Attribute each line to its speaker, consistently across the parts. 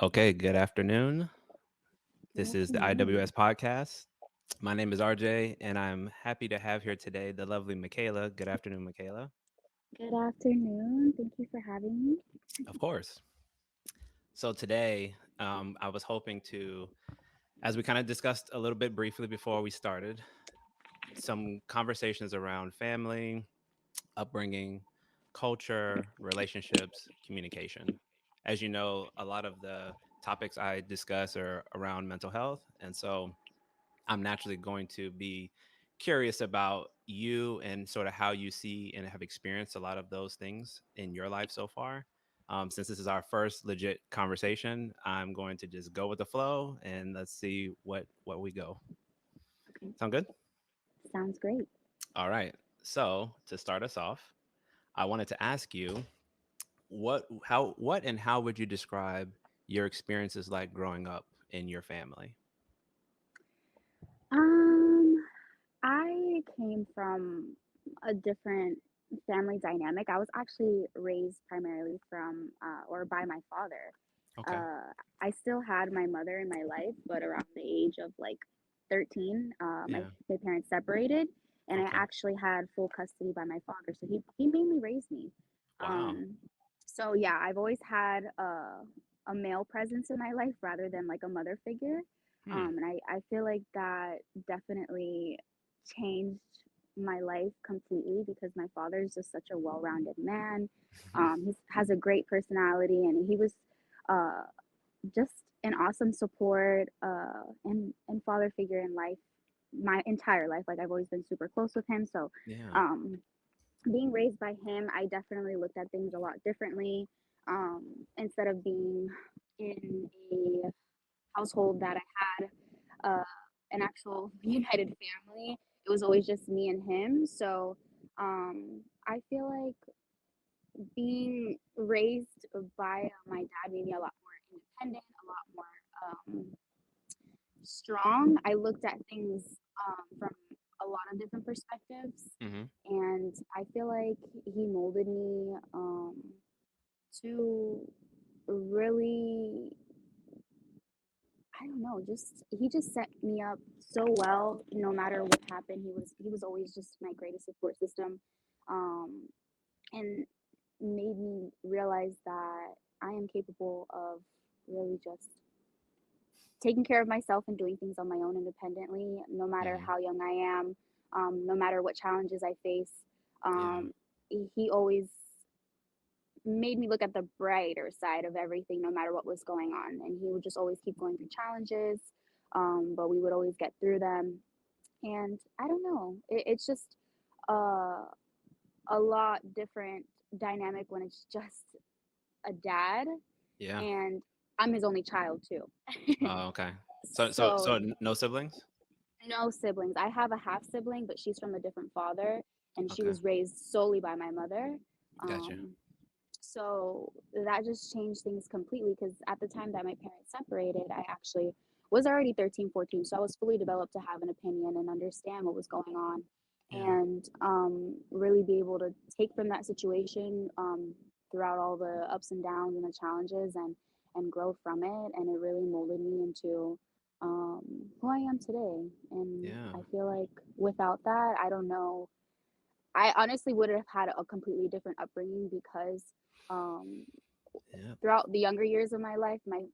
Speaker 1: Okay, good afternoon.
Speaker 2: Good
Speaker 1: This is the
Speaker 2: afternoon.
Speaker 1: IWS podcast. My name is RJ, and I'm happy to have here today the lovely Mikaela. Good afternoon, Mikaela.
Speaker 2: Good afternoon. Thank you for having me.
Speaker 1: Of course. So today, I was hoping to, as we kind of discussed a little bit briefly before we started, some conversations around family, upbringing, culture, relationships, communication. As you know, a lot of the topics I discuss are around mental health, and so I'm naturally going to be curious about you and sort of how you see and have experienced a lot of those things in your life so far. Since this is our first legit conversation, I'm going to just go with the flow and let's see what we go.
Speaker 2: Okay,
Speaker 1: Sound good?
Speaker 2: sounds great.
Speaker 1: All right. So to start us off, I wanted to ask you what and how would you describe your experiences like growing up in your family?
Speaker 2: Um, I came from a different family dynamic. I was actually raised primarily from or by my father.
Speaker 1: Okay.
Speaker 2: I still had my mother in my life, but around the age of like 13,
Speaker 1: Yeah.
Speaker 2: my parents separated, and I
Speaker 1: Okay.
Speaker 2: actually had full custody by my father. So he mainly raised me.
Speaker 1: Wow.
Speaker 2: Um, so yeah, I've always had a male presence in my life rather than like a mother figure.
Speaker 1: Hmm.
Speaker 2: And I feel like that definitely changed my life completely because my father is just such a well-rounded man. He has a great personality, and he was uh, just an awesome support and father figure in life my entire life. Like I've always been super close with him. So
Speaker 1: Yeah.
Speaker 2: um, being raised by him, I definitely looked at things a lot differently. Instead of being in a household that I had an actual united family, it was always just me and him. So I feel like being raised by my dad made me a lot more independent, a lot more strong. I looked at things from a lot of different perspectives,
Speaker 1: Hmm.
Speaker 2: and I feel like he molded me to really, I don't know, just he just set me up so well. No matter what happened, he was always just my greatest support system, um, and made me realize that I am capable of really just taking care of myself and doing things on my own independently, no matter
Speaker 1: Hmm.
Speaker 2: how young I am, no matter what challenges I face.
Speaker 1: Yeah.
Speaker 2: Um, he always made me look at the brighter side of everything, no matter what was going on. And he would just always keep going through challenges, but we would always get through them. And I don't know, it's just uh, a lot different dynamic when it's just a dad,
Speaker 1: Yeah.
Speaker 2: and I'm his only child too.
Speaker 1: Oh, okay. So
Speaker 2: So
Speaker 1: no siblings?
Speaker 2: no siblings. I have a half sibling, but she's from a different father, and she
Speaker 1: Okay.
Speaker 2: was raised solely by my mother.
Speaker 1: Gotcha.
Speaker 2: Um, so that just changed things completely because at the time that my parents separated, I actually was already 13, 14. So I was fully developed to have an opinion and understand what was going on,
Speaker 1: Yeah.
Speaker 2: and really be able to take from that situation throughout all the ups and downs and the challenges, and grow from it. And it really molded me into um, who I am today. And
Speaker 1: Yeah.
Speaker 2: I feel like without that, I don't know, I honestly would have had a completely different upbringing because um,
Speaker 1: Yeah.
Speaker 2: throughout the younger years of my life, my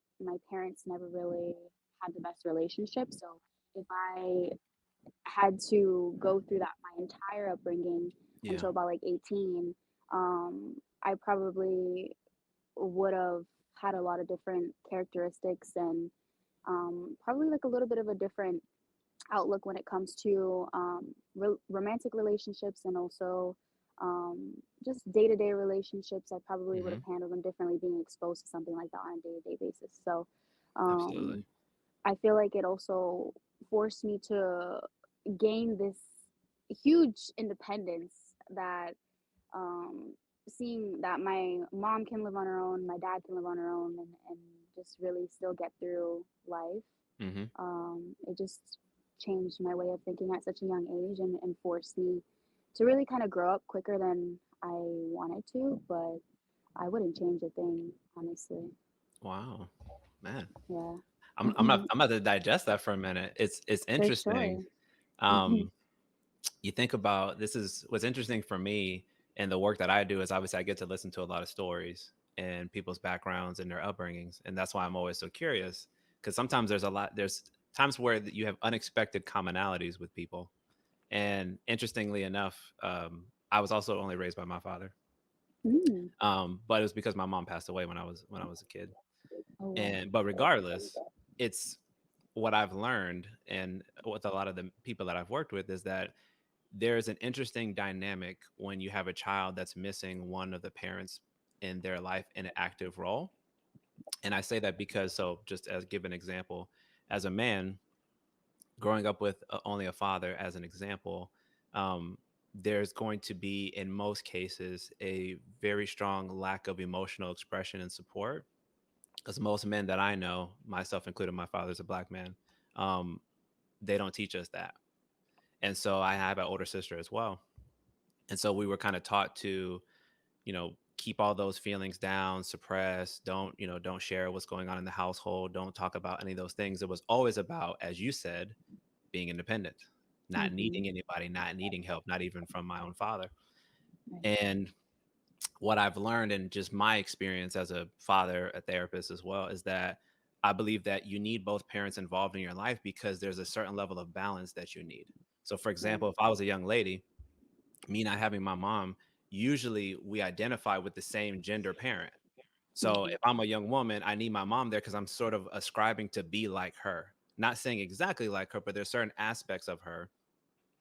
Speaker 2: parents never really had the best relationship. So if I had to go through that my entire upbringing
Speaker 1: Yeah.
Speaker 2: until about like 18, I probably would have had a lot of different characteristics and probably like a little bit of a different outlook when it comes to romantic relationships and also just day to day relationships. I probably would
Speaker 1: Hmm.
Speaker 2: have handled them differently being exposed to something like that on a day to day basis. So
Speaker 1: Absolutely.
Speaker 2: um, I feel like it also forced me to gain this huge independence that seeing that my mom can live on her own, my dad can live on her own, and just really still get through life.
Speaker 1: Hmm.
Speaker 2: It just changed my way of thinking at such a young age, and forced me to really kind of grow up quicker than I wanted to, but I wouldn't change a thing, honestly.
Speaker 1: Wow. Man,
Speaker 2: Yeah.
Speaker 1: I'm about to digest that for a minute. It's
Speaker 2: For
Speaker 1: interesting.
Speaker 2: sure.
Speaker 1: Um, you think about this is what's interesting for me and the work that I do is obviously I get to listen to a lot of stories and people's backgrounds and their upbringings, and that's why I'm always so curious because sometimes there's times where you have unexpected commonalities with people. And interestingly enough, I was also only raised by my father,
Speaker 2: Mm.
Speaker 1: but it was because my mom passed away when I was a kid.
Speaker 2: Oh wow.
Speaker 1: And but regardless, it's what I've learned and with a lot of the people that I've worked with is that there's an interesting dynamic when you have a child that's missing one of the parents in their life in an active role. And I say that because, so just as give an example, as a man growing up with only a father as an example, um, there's going to be in most cases a very strong lack of emotional expression and support because most men that I know, myself included, my father's a black man, um, they don't teach us that. And so I have an older sister as well. And so we were kind of taught to, keep all those feelings down, suppress, don't share what's going on in the household, don't talk about any of those things. It was always about, as you said, being independent, not
Speaker 2: Mm-hmm.
Speaker 1: needing anybody, not needing help, not even from my own father.
Speaker 2: Right.
Speaker 1: And what I've learned in just my experience as a father, a therapist as well, is that I believe that you need both parents involved in your life because there's a certain level of balance that you need. So, for
Speaker 2: Right.
Speaker 1: example, if I was a young lady, me not having my mom, usually we identify with the same gender parent. So
Speaker 2: Mm-hmm.
Speaker 1: if I'm a young woman, I need my mom there because I'm sort of ascribing to be like her. Not saying exactly like her, but there's certain aspects of her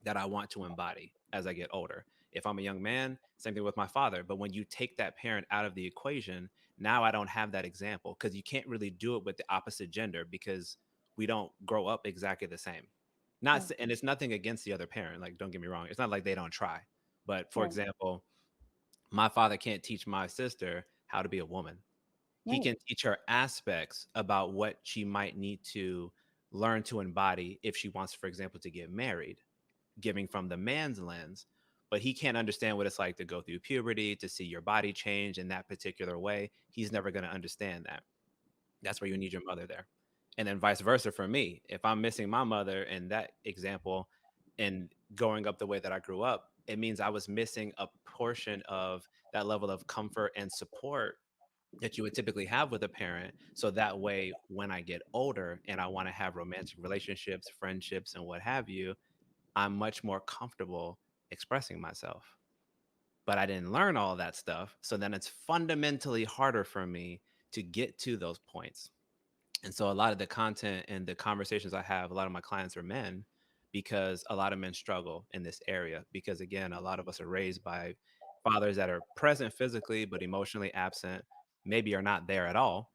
Speaker 1: that I want to embody as I get older. If I'm a young man, same thing with my father. But when you take that parent out of the equation, now I don't have that example because you can't really do it with the opposite gender because we don't grow up exactly the same.
Speaker 2: Right.
Speaker 1: And it's nothing against the other parent. Like, don't get me wrong. It's not like they don't try. But for
Speaker 2: Right.
Speaker 1: example, my father can't teach my sister how to be a woman. He
Speaker 2: Right.
Speaker 1: can teach her aspects about what she might need to learn to embody if she wants, for example, to get married, giving from the man's lens, but he can't understand what it's like to go through puberty, to see your body change in that particular way. He's never going to understand that. That's where you need your mother there. And then vice versa for me. If I'm missing my mother in that example and growing up the way that I grew up, it means I was missing a portion of that level of comfort and support that you would typically have with a parent. So that way, when I get older and I want to have romantic relationships, friendships, and what have you, I'm much more comfortable expressing myself. But I didn't learn all that stuff. So then it's fundamentally harder for me to get to those points. And so a lot of the content and the conversations I have, a lot of my clients are men because a lot of men struggle in this area. Because again, a lot of us are raised by fathers that are present physically, but emotionally absent, maybe are not there at all.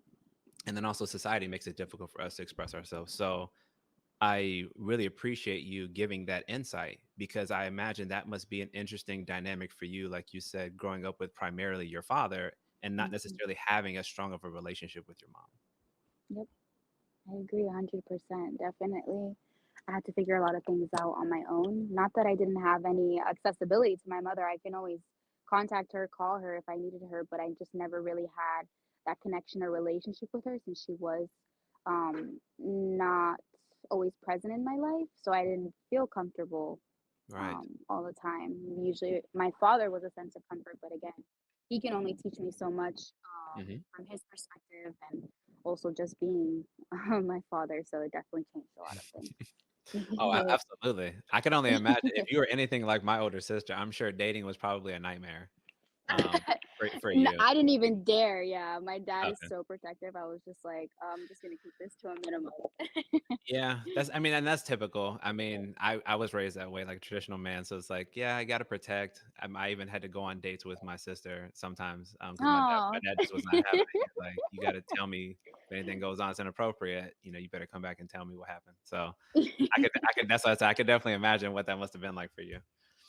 Speaker 1: And then also society makes it difficult for us to express ourselves. So I really appreciate you giving that insight because I imagine that must be an interesting dynamic for you, like you said, growing up with primarily your father and not
Speaker 2: Mm-hmm.
Speaker 1: necessarily having as strong of a relationship with your mom.
Speaker 2: Yep. I agree 100%. Definitely. I had to figure a lot of things out on my own. Not that I didn't have any accessibility to my mother. I can always contact her, call her if I needed her, but I just never really had that connection or relationship with her since she was not always present in my life. So I didn't feel comfortable
Speaker 1: Right.
Speaker 2: all the time. Usually, my father was a sense of comfort, but again, he can only teach me so much
Speaker 1: Hmm.
Speaker 2: from his perspective and also just being my father. So it definitely changed a lot of
Speaker 1: Oh,
Speaker 2: things.
Speaker 1: absolutely. I can only imagine if you were anything like my older sister, I'm sure dating was probably a nightmare for you.
Speaker 2: I didn't even dare. Yeah, my dad is
Speaker 1: Okay.
Speaker 2: so protective. I was just like, I'm just gonna keep this to a minimum.
Speaker 1: Yeah, I mean, and that's typical. I mean, I was raised that way, like a traditional man. So it's like, yeah, I got to protect. I even had to go on dates with my sister sometimes because my
Speaker 2: Oh,
Speaker 1: dad just was not having it. He's like, you got to tell me if anything goes on, it's inappropriate. You better come back and tell me what happened. So that's why I said I could definitely imagine what that must have been like for you.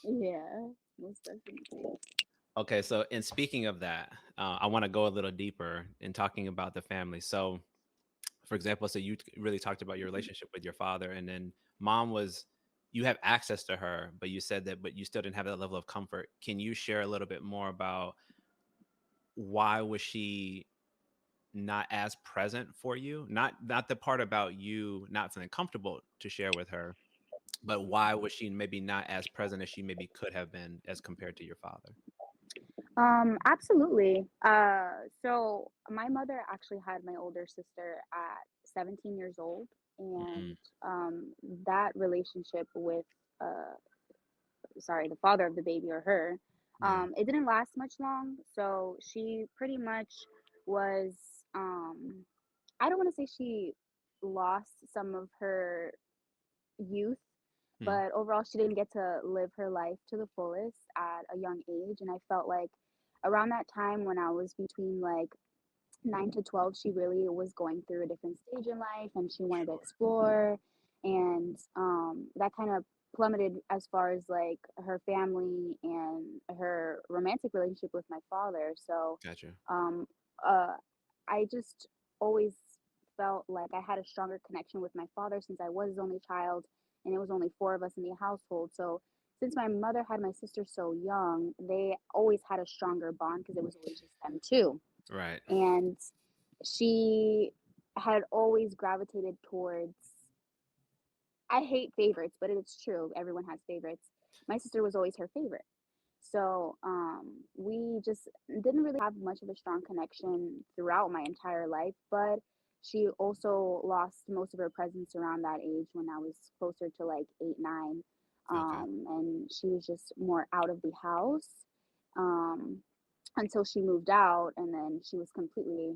Speaker 2: yeah, most definitely.
Speaker 1: Okay, so in speaking of that, I want to go a little deeper in talking about the family. So for example, so you really talked about your relationship with your father, and then mom was you have access to her, but you said that, but you still didn't have that level of comfort. Can you share a little bit more about why was she not as present for you? Not the part about you not feeling comfortable to share with her, but why was she maybe not as present as she maybe could have been as compared to your father?
Speaker 2: Absolutely. So my mother actually had my older sister at 17 years old,
Speaker 1: Mm,
Speaker 2: and that relationship with, uh, sorry, the father of the baby or her,
Speaker 1: yeah,
Speaker 2: it didn't last much long. So she pretty much was, um, I don't want to say she lost some of her youth,
Speaker 1: mm,
Speaker 2: but overall, she didn't get to live her life to the fullest at a young age. And I felt like around that time when I was between like 9 to 12, she really was going through a different stage in life and she wanted to
Speaker 1: sure,
Speaker 2: explore. And that kind of plummeted as far as like her family and her romantic relationship with my father. So
Speaker 1: gotcha.
Speaker 2: um, uh, I just always felt like I had a stronger connection with my father since I was his only child and it was only four of us in the household. So since my mother had my sister so young, they always had a stronger bond because it was always just them two.
Speaker 1: Right,
Speaker 2: And she had always gravitated towards, I hate favorites, but it's true. Everyone has favorites. My sister was always her favorite. So we just didn't really have much of a strong connection throughout my entire life. But she also lost most of her presence around that age when I was closer to like 8, 9.
Speaker 1: okay,
Speaker 2: And she was just more out of the house. Um, until she moved out and then she was completely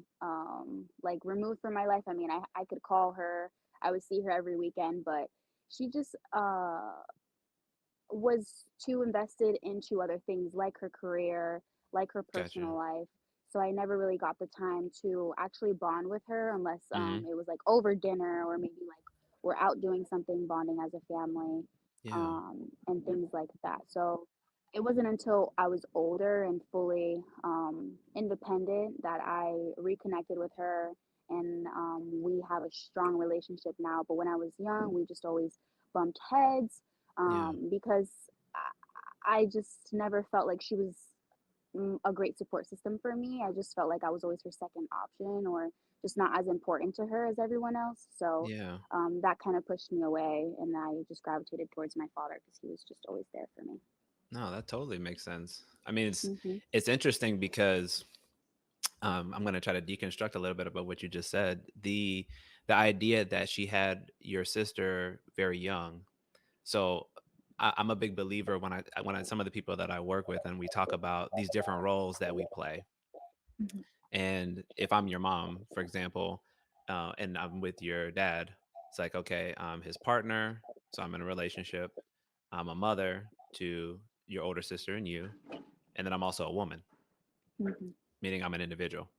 Speaker 2: like removed from my life. I mean, I could call her, I would see her every weekend, but she just was too invested into other things like her career, like her personal
Speaker 1: gotcha.
Speaker 2: life. So I never really got the time to actually bond with her unless
Speaker 1: Hmm.
Speaker 2: it was like over dinner or maybe like we're out doing something bonding as a family,
Speaker 1: Yeah,
Speaker 2: and things like that. So it wasn't until I was older and fully independent that I reconnected with her and we have a strong relationship now. But when I was young, we just always bumped heads
Speaker 1: yeah,
Speaker 2: because I just never felt like she was a great support system for me. I just felt like I was always her second option or just not as important to her as everyone else. So
Speaker 1: yeah.
Speaker 2: that kind of pushed me away, and I just gravitated towards my father because he was just always there for me.
Speaker 1: No, that totally makes sense. I mean,
Speaker 2: Hmm.
Speaker 1: it's interesting because I'm going to try to deconstruct a little bit about what you just said. The idea that she had your sister very young. So I'm a big believer when some of the people that I work with and we talk about these different roles that we play.
Speaker 2: Hmm.
Speaker 1: And if I'm your mom, for example, and I'm with your dad, it's like, okay, I'm his partner. So I'm in a relationship. I'm a mother to your older sister and you. And then I'm also a woman,
Speaker 2: Hmm.
Speaker 1: meaning I'm an individual.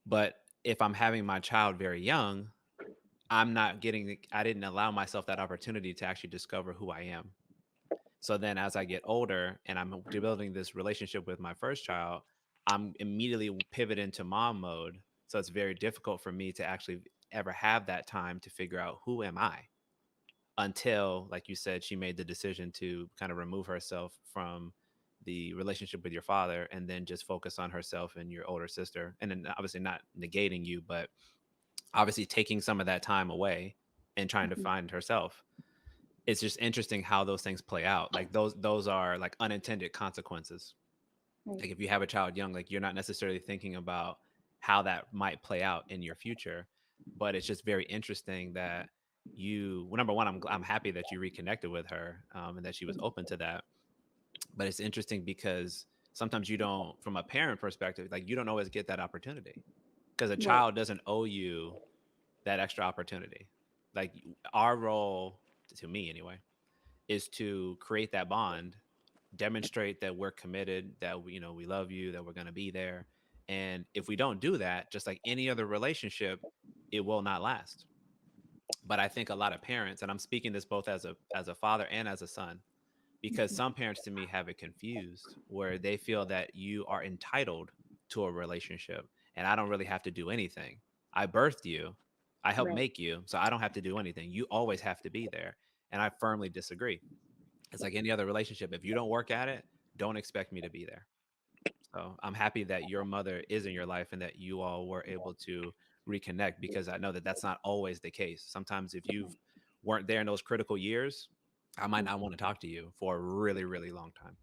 Speaker 1: But if I'm having my child very young, I didn't allow myself that opportunity to actually discover who I am. So then as I get older and I'm building this relationship with my first child, I'm immediately pivot into mom mode. So it's very difficult for me to actually ever have that time to figure out who am I until, like you said, she made the decision to kind of remove herself from the relationship with your father and then just focus on herself and your older sister. And then obviously not negating you, but obviously taking some of that time away and trying to
Speaker 2: Hmm.
Speaker 1: find herself. It's just interesting how those things play out. Like those are like unintended consequences.
Speaker 2: Right.
Speaker 1: Like if you have a child young, like you're not necessarily thinking about how that might play out in your future, but it's just very interesting that well, number one, I'm happy that you reconnected with her, and that she was open to that. But it's interesting because sometimes you don't, from a parent perspective, like you don't always get that opportunity because a
Speaker 2: Right.
Speaker 1: child doesn't owe you that extra opportunity. Like our role, to me anyway, is to create that bond, demonstrate that we're committed, that we love you, that we're going to be there. And if we don't do that, just like any other relationship, it will not last. But I think a lot of parents, and I'm speaking this both as a father and as a son, because
Speaker 2: Hmm.
Speaker 1: some parents to me have it confused where they feel that you are entitled to a relationship and I don't really have to do anything. I birthed you, I helped
Speaker 2: Right.
Speaker 1: make you, so I don't have to do anything. You always have to be there. And I firmly disagree. It's like any other relationship. If you don't work at it, don't expect me to be there. So I'm happy that your mother is in your life and that you all were able to reconnect, because I know that that's not always the case. Sometimes if you weren't there in those critical years, I might not want to talk to you for a really, really long time.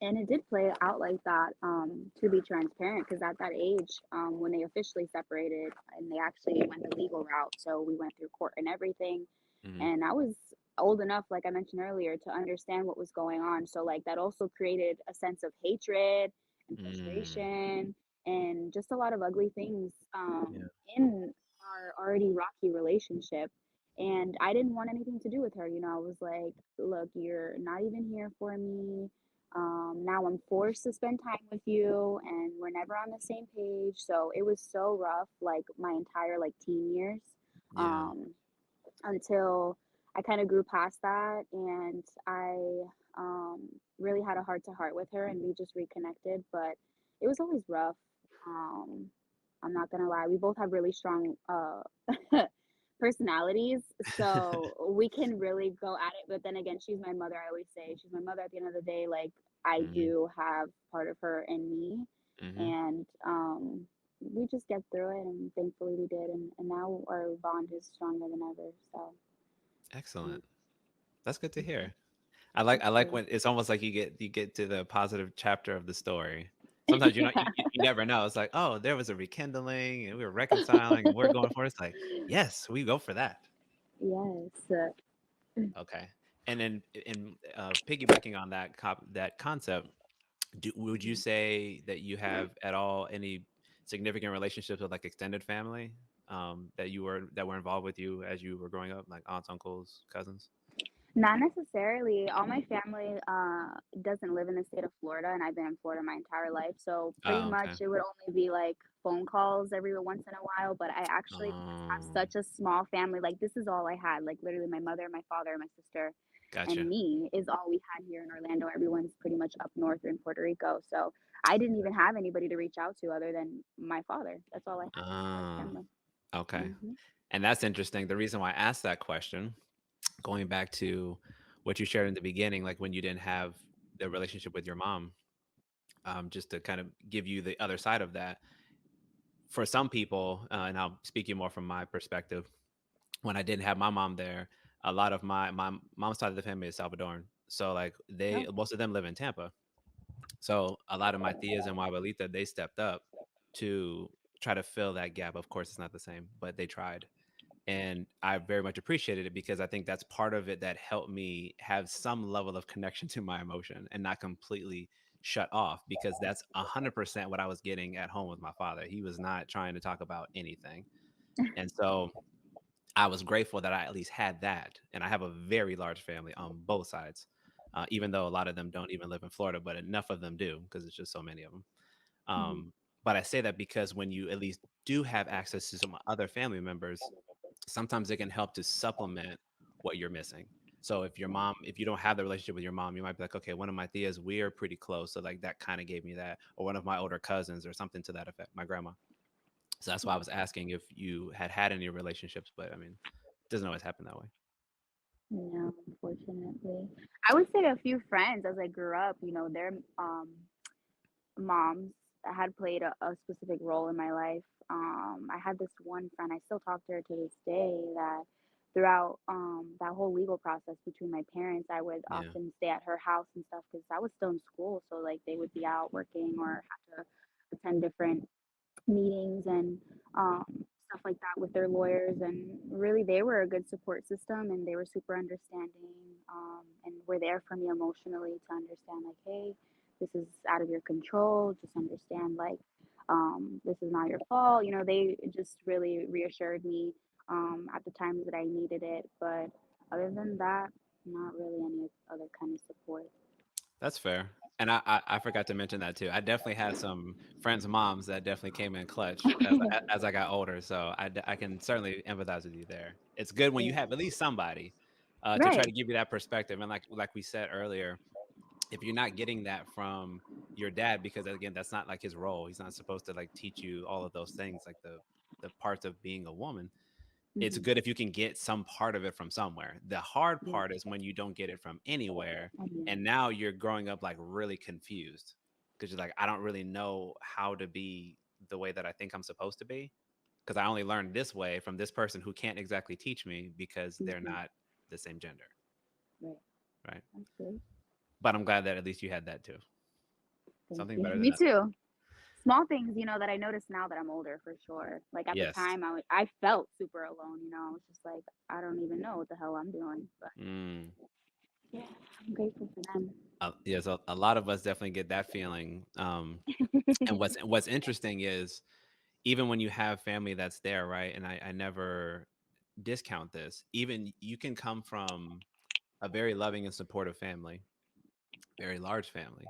Speaker 2: And it did play out like that, to be transparent, because at that age, when they officially separated and they actually went the legal route, so we went through court and everything,
Speaker 1: Hmm.
Speaker 2: and I was old enough, like I mentioned earlier, to understand what was going on. So like that also created a sense of hatred and
Speaker 1: Mm,
Speaker 2: frustration and just a lot of ugly things,
Speaker 1: yeah.
Speaker 2: in our already rocky relationship. And I didn't want anything to do with her. I was like, look, you're not even here for me. Now I'm forced to spend time with you, and we're never on the same page. So it was so rough, like my entire like teen years,
Speaker 1: Yeah.
Speaker 2: um, until I kind of grew past that, and I really had a heart to heart with her, and we just reconnected. But it was always rough. Um, I'm not gonna lie, we both have really strong personalities, so we can really go at it. But then again, she's my mother. I always say she's my mother. At the end of the day, like I
Speaker 1: Hmm.
Speaker 2: do have part of her in me,
Speaker 1: Hmm.
Speaker 2: and we just get through it, and thankfully we did, and now our bond is stronger than ever. So yeah,
Speaker 1: Excellent. That's good to
Speaker 2: mhm,
Speaker 1: hear. I like
Speaker 2: absolutely.
Speaker 1: when it's almost like you get to the positive chapter of the story. Sometimes you never know. It's like, oh, there was a rekindling and we were reconciling and we're going for it. It's like, yes, we go for that.
Speaker 2: Yes.
Speaker 1: Okay. And then in piggybacking on that concept, would you
Speaker 2: Mhm.
Speaker 1: say that you have at all any significant relationships with like extended family that were involved with you as you were growing up, like aunts, uncles, cousins?
Speaker 2: Not necessarily. All my family doesn't live in the state of Florida, and I've been in Florida my entire life. So pretty
Speaker 1: Oh,
Speaker 2: much
Speaker 1: okay.
Speaker 2: it would only be like phone calls every once in a while. But I actually just have
Speaker 1: Um,
Speaker 2: such a small family. Like this is all I had. Like literally my mother, my father, my sister, and
Speaker 1: gotcha.
Speaker 2: me is all we had here in Orlando. Everyone's pretty much up north or in Puerto Rico. So I didn't even have anybody to reach out to other than my father. That's all I had as far as
Speaker 1: Ah,
Speaker 2: family.
Speaker 1: okay.
Speaker 2: Hmm.
Speaker 1: And that's interesting. The reason why I asked that question, going back to what you shared in the beginning, like when you didn't have the relationship with your mom, just to kind of give you the other side of that. For some people, and I'll speak you more from my perspective, when I didn't have my mom there, a lot of my mom's side of the family is Salvadoran. So like
Speaker 2: Oh,
Speaker 1: most of them live in Tampa. So a lot of my tias and my abuelita, they stepped up to try to fill that gap. Of course, it's not the same, but they tried. And I very much appreciated it because I think that's part of it that helped me have some level of connection to my emotion and not completely shut off, because that's 100% what I was getting at home with my father. He was not trying to talk about anything. And so I was grateful that I at least had that. And I have a very large family on both sides, even though a lot of them don't even live in Florida, but enough of them do because it's just so many of them.
Speaker 2: hmm,
Speaker 1: But I say that because when you at least do have access to some other family members, sometimes it can help to supplement what you're missing. So if you don't have the relationship with your mom, you might be like, okay, one of my tias, we are pretty close. So like that kind of gave me that, or one of my older cousins or something to that effect, my grandma. So that's why I was asking if you had any relationships, but I mean, it doesn't always happen that way.
Speaker 2: no, unfortunately. I would say a few friends as I grew up, their moms had played a specific role in my life. I had this one friend, I still talk to her to this day, that throughout that whole legal process between my parents, I would
Speaker 1: Yeah.
Speaker 2: often stay at her house and stuff because I was still in school. So, like, they would be out working or have to attend different meetings and um, stuff like that with their lawyers. And really, they were a good support system and they were super understanding, and were there for me emotionally to understand, like, hey, this is out of your control. Just understand, like, this is not your fault. They just really reassured me at the times that I needed it. But other than that, not really any other kind of support.
Speaker 1: That's fair. And I forgot to mention that too. I definitely had some friends' moms that definitely came in clutch as I got older. So I can certainly empathize with you there. It's good when you
Speaker 2: Yeah.
Speaker 1: have at least somebody to try
Speaker 2: Right.
Speaker 1: to give you that perspective. And like we said earlier, if you're not getting that from your dad, because again, that's not like his role. He's not supposed to like teach you all of those things, like the parts of being a woman. It's
Speaker 2: Hmm.
Speaker 1: good if you can get some part of it from somewhere. The hard
Speaker 2: Yeah.
Speaker 1: part is when you don't get it from anywhere,
Speaker 2: I mean,
Speaker 1: and now you're growing up like really confused. because you're like, I don't really know how to be the way that I think I'm supposed to be because I only learned this way from this person who can't exactly teach me because they're
Speaker 2: Mm-hmm.
Speaker 1: not the same gender,
Speaker 2: Right.
Speaker 1: right?
Speaker 2: That's good.
Speaker 1: But I'm glad that at least you had that too.
Speaker 2: Thank
Speaker 1: Something
Speaker 2: you.
Speaker 1: better than
Speaker 2: Me
Speaker 1: nothing.
Speaker 2: too. Small things, that I notice now that I'm older for sure. Like at the
Speaker 1: Yes.
Speaker 2: time, I felt super alone. I was just like, I don't even know what the hell I'm doing. But
Speaker 1: Mm.
Speaker 2: yeah, I'm grateful for them.
Speaker 1: Yes, a lot of us definitely get that feeling. And what's interesting is even when you have family that's there, right? And I never discount this. Even you can come from a very loving and supportive family, very large family,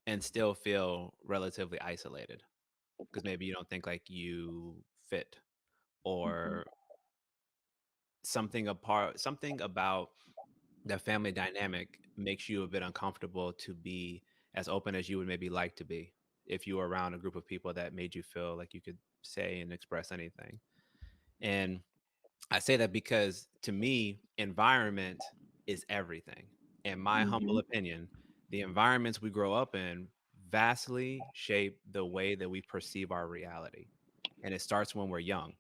Speaker 1: and still feel relatively isolated because maybe you don't think like you fit
Speaker 2: Mhm.
Speaker 1: or something about the family dynamic makes you a bit uncomfortable to be as open as you would maybe like to be if you were around a group of people that made you feel like you could say and express anything. And I say that because to me, environment is everything. In my humble
Speaker 2: Mhm.
Speaker 1: opinion, the environments we grow up in vastly shape the way that we perceive our reality. And it starts when we're young.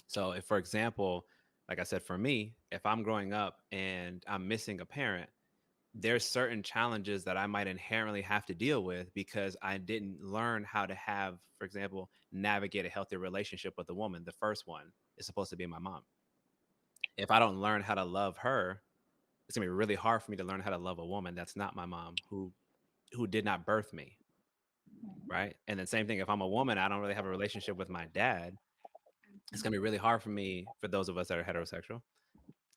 Speaker 1: So, if, for example, like I said, for me, if I'm growing up and I'm missing a parent, there's certain challenges that I might inherently have to deal with because I didn't learn how to have, for example, navigate a healthy relationship with a woman. The first one is supposed to be my mom. If I don't learn how to love her, it's gonna be really hard for me to learn how to love a woman that's not my mom, who did not birth me, right? And then same thing, if I'm a woman, I don't really have a relationship with my dad. It's gonna be really hard for me, for those of us that are heterosexual,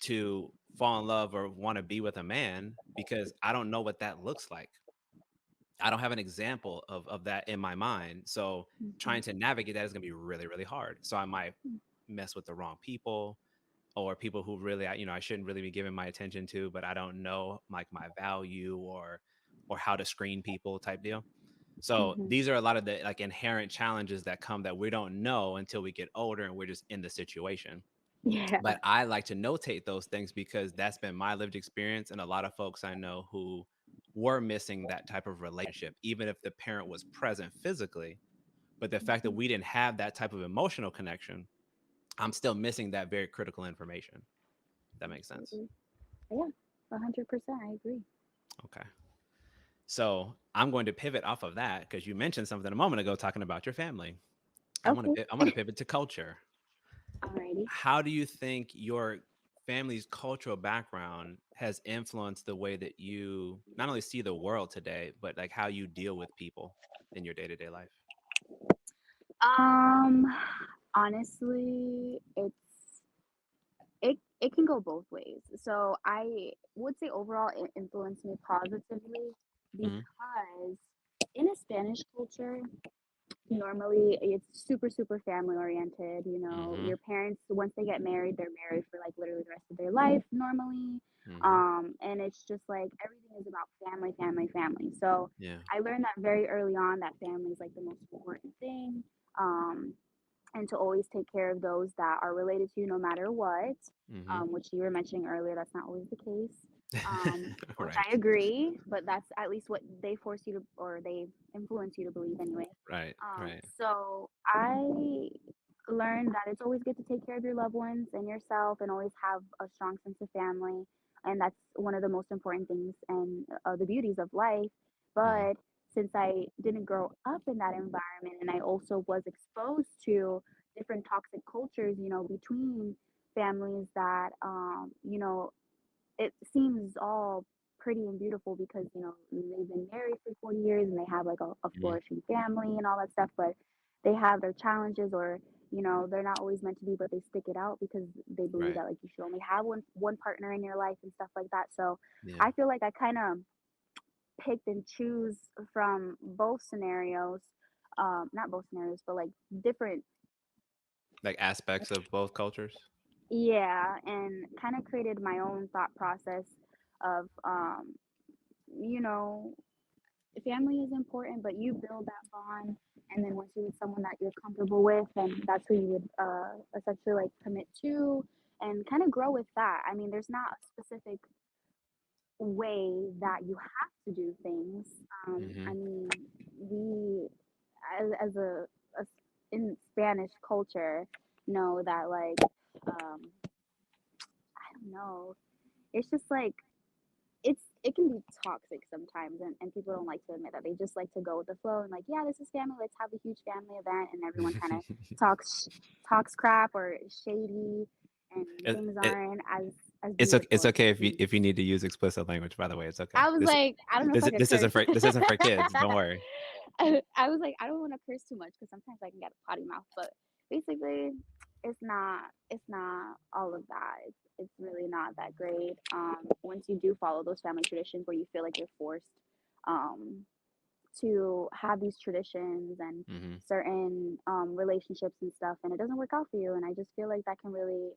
Speaker 1: to fall in love or want to be with a man because I don't know what that looks like. I don't have an example of that in my mind. So
Speaker 2: Mhm.
Speaker 1: trying to navigate that is gonna be really, really hard. So I might mess with the wrong people or people who really I shouldn't really be giving my attention to, but I don't know like my value or how to screen people type deal. So
Speaker 2: Mhm.
Speaker 1: these are a lot of the like inherent challenges that come that we don't know until we get older and we're just in the situation.
Speaker 2: Yeah.
Speaker 1: But I like to notate those things because that's been my lived experience and a lot of folks I know who were missing that type of relationship, even if the parent was present physically. But the fact that
Speaker 2: Mhm.
Speaker 1: we didn't have that type of emotional connection, I'm still missing that very critical information. If that makes sense.
Speaker 2: Absolutely. Yeah. 100%. I agree.
Speaker 1: Okay. So I'm going to pivot off of that because you mentioned something a moment ago talking about your family.
Speaker 2: Okay.
Speaker 1: I'm gonna pivot to culture.
Speaker 2: Alrighty.
Speaker 1: How do you think your family's cultural background has influenced the way that you not only see the world today, but like how you deal with people in your day to day life?
Speaker 2: Um, honestly, it can go both ways. So I would say overall it influenced me positively
Speaker 1: Hmm.
Speaker 2: because in a Spanish culture, normally it's super super family oriented.
Speaker 1: Hmm.
Speaker 2: Your parents, once they get married, they're married for like literally the rest of their life normally.
Speaker 1: Hmm.
Speaker 2: And it's just like everything is about family, family, family. So
Speaker 1: Yeah.
Speaker 2: I learned that very early on that family is like the most important thing. Um, and to always take care of those that are related to you no matter what,
Speaker 1: Hmm.
Speaker 2: which you were mentioning earlier, that's not always the case. Which
Speaker 1: Right.
Speaker 2: I agree, but that's at least what they force you to, or they influence you to believe anyway.
Speaker 1: Right. Right.
Speaker 2: So I learned that it's always good to take care of your loved ones and yourself and always have a strong sense of family. And that's one of the most important things and the beauties of life.
Speaker 1: Hmm.
Speaker 2: But since I didn't grow up in that environment and I also was exposed to different toxic cultures, between families that, it seems all pretty and beautiful because they've been married for 40 years and they have like a
Speaker 1: Hmm.
Speaker 2: flourishing family and all that stuff, but they have their challenges, or they're not always meant to be, but they stick it out because they believe
Speaker 1: Right.
Speaker 2: that like you should only have one partner in your life and stuff like that. So
Speaker 1: Yeah.
Speaker 2: I feel like I kind of picked and choose from both scenarios, not both scenarios, but like different.
Speaker 1: Like aspects of both cultures.
Speaker 2: Yeah, and kind of created my own thought process of you know family is important, but you build that bond, and then once you're with someone that you're comfortable with, and that's who you would essentially like commit to, and kind of grow with that. I mean, there's not a specific way that you have to do things. I
Speaker 1: Hmm.
Speaker 2: mean, we as a in Spanish culture know that like I don't know. It's just like it can be toxic sometimes, and people don't like to admit that. They just like to go with the flow and like, yeah, this is family. Let's have a huge family event, and everyone kind of talks talks crap or is shady, and
Speaker 1: it,
Speaker 2: things
Speaker 1: it,
Speaker 2: aren't as
Speaker 1: it's okay.
Speaker 2: beautiful
Speaker 1: It's
Speaker 2: as they
Speaker 1: okay if
Speaker 2: seem.
Speaker 1: you need to use explicit language. By the way, it's okay.
Speaker 2: I was like, I don't know if I could curse.
Speaker 1: This isn't for kids. Don't worry.
Speaker 2: I was like, I don't want to curse too much because sometimes I can get a potty mouth. But basically, it's not all of that. It's really not that great. Once you do follow those family traditions where you feel like you're forced, um, to have these traditions and
Speaker 1: Hmm.
Speaker 2: certain relationships and stuff, and it doesn't work out for you. And I just feel like that can really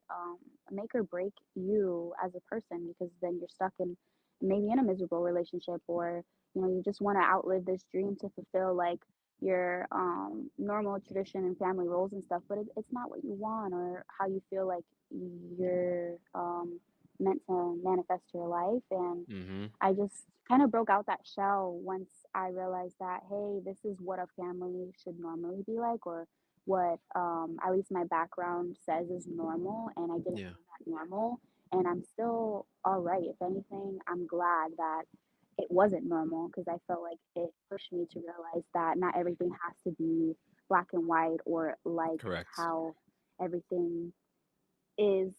Speaker 2: make or break you as a person, because then you're stuck in maybe in a miserable relationship, or you just want to outlive this dream to fulfill like your normal tradition and family roles and stuff, but it's not what you want or how you feel like you're meant to manifest your life. And
Speaker 1: Hmm.
Speaker 2: I just kind of broke out that shell once I realized that, hey, this is what a family should normally be like, or what at least my background says is normal, and I didn't
Speaker 1: Yeah.
Speaker 2: find that normal. And I'm still all right. If anything, I'm glad that it wasn't normal, because I felt like it pushed me to realize that not everything has to be black and white or like
Speaker 1: Correct.
Speaker 2: how everything is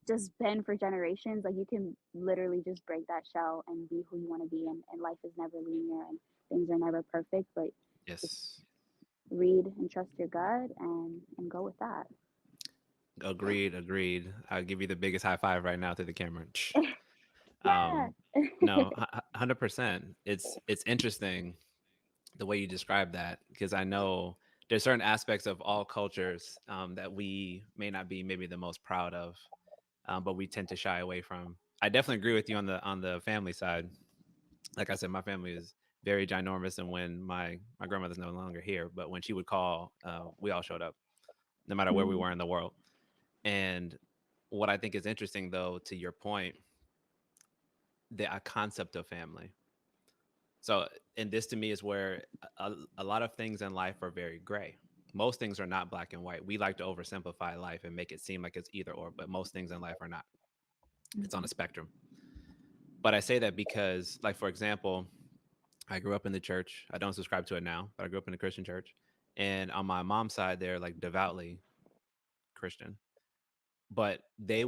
Speaker 2: just been for generations. Like you can literally just break that shell and be who you want to be, and life is never linear and things are never perfect, but just
Speaker 1: Yes.
Speaker 2: read and trust your gut and go with that.
Speaker 1: Agreed. Agreed. I'll give you the biggest high five right now to the camera.
Speaker 2: Yeah.
Speaker 1: No, 100%. It's interesting the way you describe that, because I know there's certain aspects of all cultures that we may not be maybe the most proud of, but we tend to shy away from. I definitely agree with you on the family side. Like I said, my family is very ginormous, and when my grandmother's no longer here, but when she would call, we all showed up, no matter where we
Speaker 2: Mhm,
Speaker 1: were in the world. And what I think is interesting, though, to your point, the concept of family. So, and this to me is where a lot of things in life are very gray. Most things are not black and white. We like to oversimplify life and make it seem like it's either or, but most things in life are not. It's on
Speaker 2: mhm,
Speaker 1: a spectrum. But I say that because, like, for example, I grew up in the church. I don't subscribe to it now, but I grew up in a Christian church. And on my mom's side, they're like devoutly Christian. But I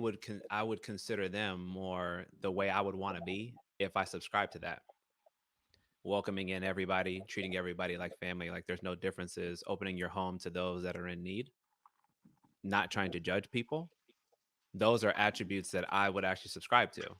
Speaker 1: would consider them more the way I would want to be if I subscribe to that, welcoming in everybody, treating everybody like family, like there's no differences, opening your home to those that are in need, not trying to judge people. Those are attributes that I would actually subscribe to.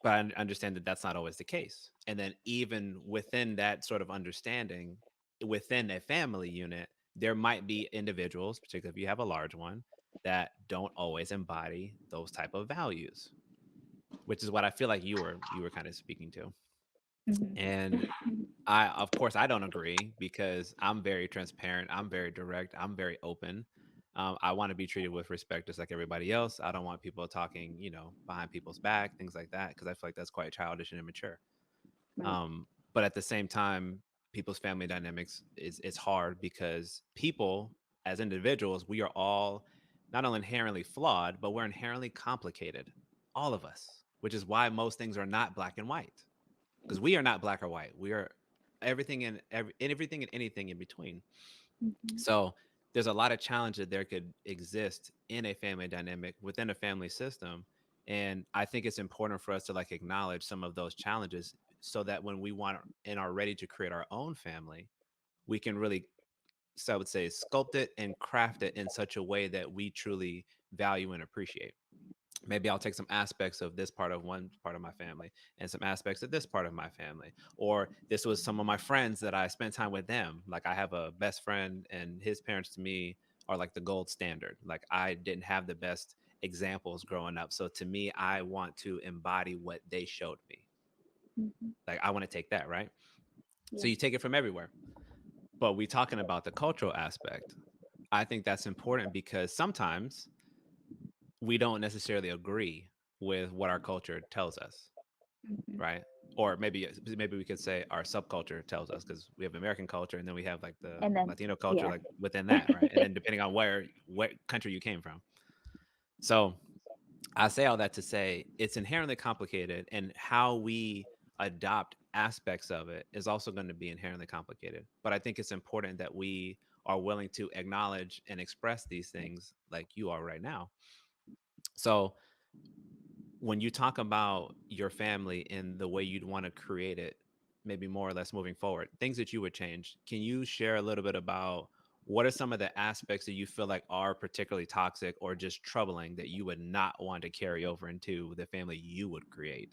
Speaker 1: But I understand that that's not always the case. And then even within that sort of understanding, within a family unit, there might be individuals, particularly if you have a large one, that don't always embody those type of values, which is what I feel like you were kind of speaking to.
Speaker 2: mhm,
Speaker 1: And I, of course, I don't agree because I'm very transparent. I'm very direct. I'm very open. I want to be treated with respect, just like everybody else. I don't want people talking, behind people's back, things like that, because I feel like that's quite childish and immature.
Speaker 2: right.
Speaker 1: But at the same time, people's family dynamics is hard because people, as individuals, we are all not only inherently flawed, but we're inherently complicated, all of us, which is why most things are not black and white, because we are not black or white. We are everything and anything in between.
Speaker 2: Mhm,
Speaker 1: So there's a lot of challenge that there could exist in a family dynamic within a family system. And I think it's important for us to like acknowledge some of those challenges so that when we want and are ready to create our own family, we can really, so I would say, sculpt it and craft it in such a way that we truly value and appreciate. Maybe I'll take some aspects of this part of one part of my family and some aspects of this part of my family. Or this was some of my friends that I spent time with them. Like I have a best friend and his parents to me are like the gold standard. Like I didn't have the best examples growing up. So to me, I want to embody what they showed me.
Speaker 2: mhm,
Speaker 1: Like I want to take that, right? So
Speaker 2: yeah.
Speaker 1: you take it from everywhere. But we talking about the cultural aspect. I think that's important because sometimes we don't necessarily agree with what our culture tells us,
Speaker 2: Mhm.
Speaker 1: right? Or maybe we could say our subculture tells us, because we have American culture and then we have like the
Speaker 2: And then,
Speaker 1: Latino culture,
Speaker 2: yeah.
Speaker 1: like within that, right? And then depending on where what country you came from. So I say all that to say it's inherently complicated, and how we adopt aspects of it is also going to be inherently complicated. But I think it's important that we are willing to acknowledge and express these things like you are right now. So when you talk about your family and the way you'd want to create it, maybe more or less moving forward, things that you would change, can you share a little bit about what are some of the aspects that you feel like are particularly toxic or just troubling that you would not want to carry over into the family you would create?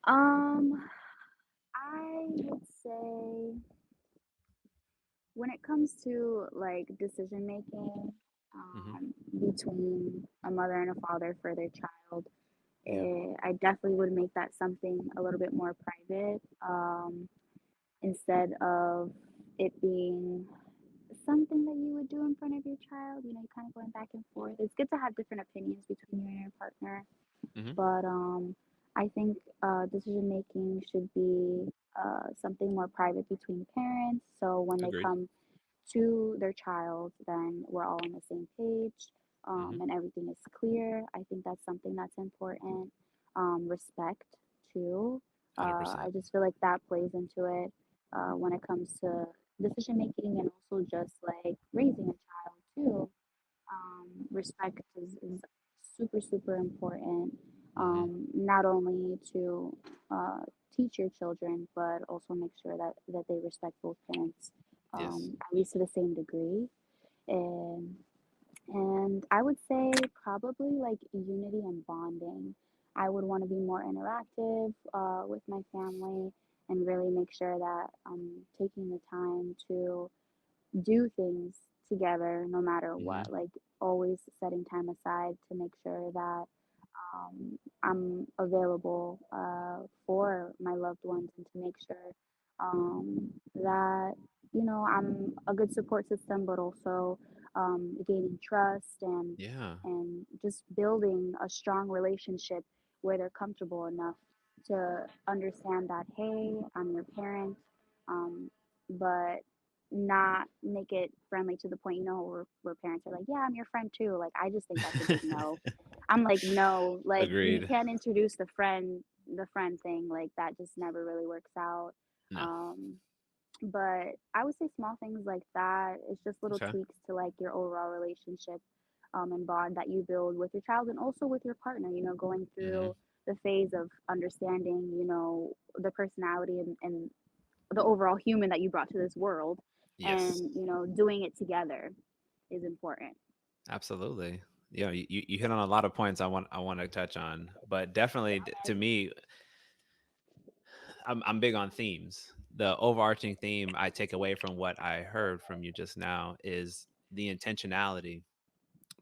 Speaker 2: Um, I would say when it comes to like decision making
Speaker 1: Hmm.
Speaker 2: between a mother and a father for their child,
Speaker 1: Yeah.
Speaker 2: I definitely would make that something a little bit more private, instead of it being something that you would do in front of your child. You know, you kind of going back and forth. It's good to have different opinions between you and your partner,
Speaker 1: Hmm.
Speaker 2: but I think decision making should be something more private between parents. So when they
Speaker 1: Agreed.
Speaker 2: come to their child, then we're all on the same page,
Speaker 1: Hmm.
Speaker 2: and everything is clear. I think that's something that's important. Respect, too. I
Speaker 1: 100%.
Speaker 2: just feel like that plays into it when it comes to decision making and also just like raising a child, too. Respect is super, super important,
Speaker 1: Hmm.
Speaker 2: not only to uh, teach your children, but also make sure that they respect both parents,
Speaker 1: Yes.
Speaker 2: at least to the same degree. And I would say probably like unity and bonding. I would want to be more interactive with my family and really make sure that I'm taking the time to do things together no matter
Speaker 1: Hmm.
Speaker 2: what. Like always setting time aside to make sure that I'm available for my loved ones and to make sure that I'm a good support system, but also gaining trust
Speaker 1: Yeah.
Speaker 2: and just building a strong relationship where they're comfortable enough to understand that hey, I'm your parent, but not make it friendly to the point where parents are like, yeah, I'm your friend too. Like I just think that's a big no. I'm like, no, like you
Speaker 1: Agreed.
Speaker 2: can't introduce the friend thing. Like that just never really works out.
Speaker 1: No.
Speaker 2: Um, but I would say small things like that. It's just little
Speaker 1: Okay.
Speaker 2: tweaks to like your overall relationship, and bond that you build with your child and also with your partner. You know, going
Speaker 1: Hmm.
Speaker 2: through the phase of understanding, the personality and the overall human that you brought to this world,
Speaker 1: Yes.
Speaker 2: and doing it together is important.
Speaker 1: Absolutely. You hit on a lot of points I want to touch on, but definitely to me, I'm big on themes. The overarching theme I take away from what I heard from you just now is the intentionality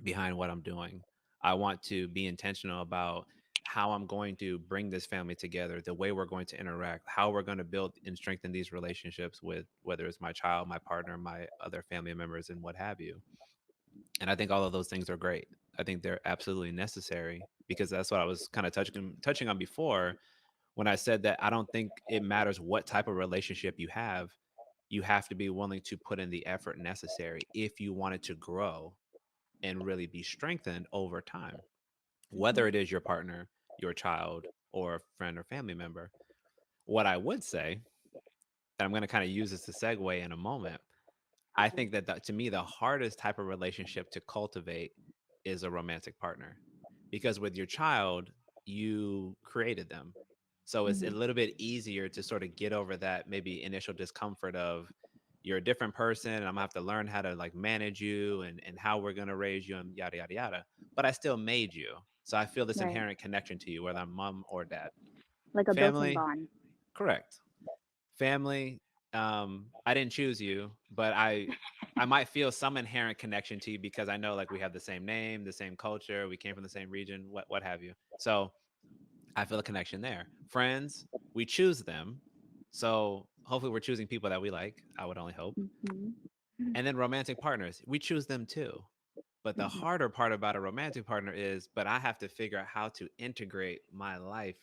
Speaker 1: behind what I'm doing. I want to be intentional about how I'm going to bring this family together, the way we're going to interact, how we're going to build and strengthen these relationships with whether it's my child, my partner, my other family members, and what have you. And I think all of those things are great. I think they're absolutely necessary, because that's what I was kind of touching on before when I said that I don't think it matters what type of relationship you have. You have to be willing to put in the effort necessary if you want it to grow and really be strengthened over time, whether it
Speaker 2: Mhm.
Speaker 1: is your partner, your child, or a friend or family member. What I would say, and I'm going to kind of use this to segue in a moment, I
Speaker 2: Okay.
Speaker 1: think that, to me, the hardest type of relationship to cultivate is a romantic partner, because with your child, you created them. So it's a
Speaker 2: Mhm.
Speaker 1: little bit easier to sort of get over that maybe initial discomfort of you're a different person and I'm gonna have to learn how to like manage you and how we're gonna raise you and yada yada yada. But I still made you. So I feel this
Speaker 2: Right.
Speaker 1: inherent connection to you, whether I'm mom or dad.
Speaker 2: Like a built-in
Speaker 1: Family,
Speaker 2: bond.
Speaker 1: correct. Family, I didn't choose you, but I might feel some inherent connection to you because I know like we have the same name, the same culture, we came from the same region, what have you. So I feel a connection there. Friends, we choose them. So hopefully we're choosing people that we like. I would only hope.
Speaker 2: Mhm.
Speaker 1: And then romantic partners, we choose them too. But the
Speaker 2: Mhm.
Speaker 1: harder part about a romantic partner is, but I have to figure out how to integrate my life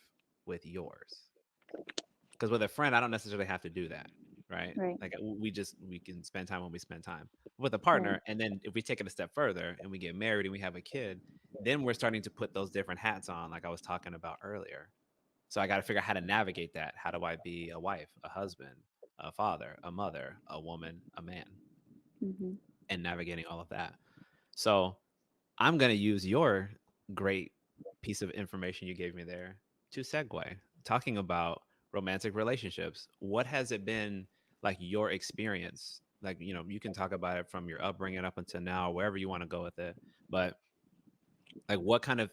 Speaker 1: with yours. Because with a friend, I don't necessarily have to do that, right?
Speaker 2: Right.
Speaker 1: Like we can spend time when we spend time with a
Speaker 2: Right.
Speaker 1: partner, and then if we take it a step further and we get married and we have a kid, then we're starting to put those different hats on, like I was talking about earlier. So I got to figure out how to navigate that. How do I be a wife, a husband, a father, a mother, a woman, a man,
Speaker 2: Mhm.
Speaker 1: and navigating all of that. So I'm going to use your great piece of information you gave me there to segue, talking about romantic relationships. What has it been like your experience? Like, you can talk about it from your upbringing up until now, wherever you want to go with it. But like, what kind of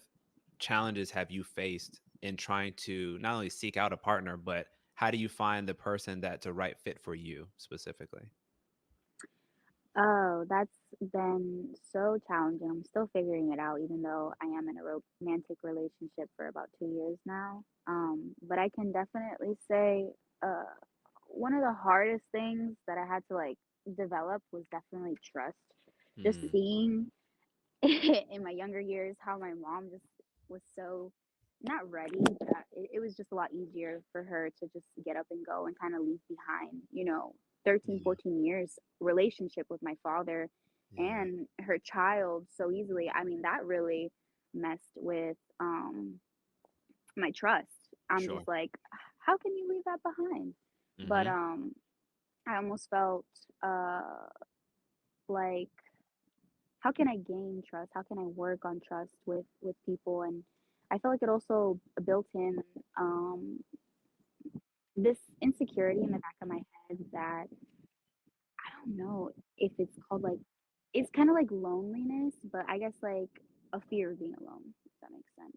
Speaker 1: challenges have you faced in trying to not only seek out a partner, but how do you find the person that's a right fit for you specifically?
Speaker 2: Oh, that's been so challenging. I'm still figuring it out, even though I am in a romantic relationship for about 2 years now. But I can definitely say, uh, one of the hardest things that I had to like develop was definitely trust. Just
Speaker 1: Mm,
Speaker 2: seeing in my younger years how my mom just was so not ready, but it was just a lot easier for her to just get up and go and kind of leave behind, 13,
Speaker 1: yeah,
Speaker 2: 14 years relationship with my father
Speaker 1: yeah,
Speaker 2: and her child so easily. I mean, that really messed with my trust. I'm
Speaker 1: sure.
Speaker 2: just like, how can you leave that behind? But
Speaker 1: Mm-hmm.
Speaker 2: I almost felt uh like, how can I gain trust? How can I work on trust with people? And I feel like it also built in um, this insecurity in the back of my head that I don't know if it's called like, it's kind of like loneliness, but I guess like a fear of being alone. If that makes sense.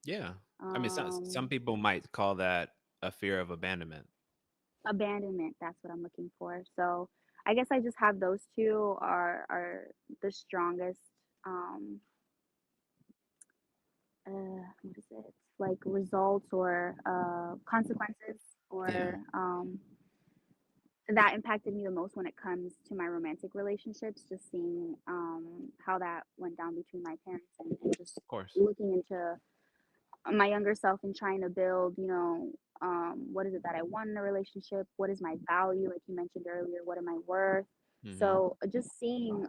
Speaker 1: Yeah. I mean, some
Speaker 2: Um,
Speaker 1: people might call that a fear of abandonment.
Speaker 2: Abandonment. That's what I'm looking for. So I guess I just have those two are the strongest. Um, what is it, like results or consequences
Speaker 1: Yeah.
Speaker 2: or that impacted me the most when it comes to my romantic relationships, just seeing how that went down between my parents and just
Speaker 1: Of course.
Speaker 2: looking into my younger self and trying to build, what is it that I want in a relationship, what is my value, like you mentioned earlier, what am I worth.
Speaker 1: Mm-hmm.
Speaker 2: So just seeing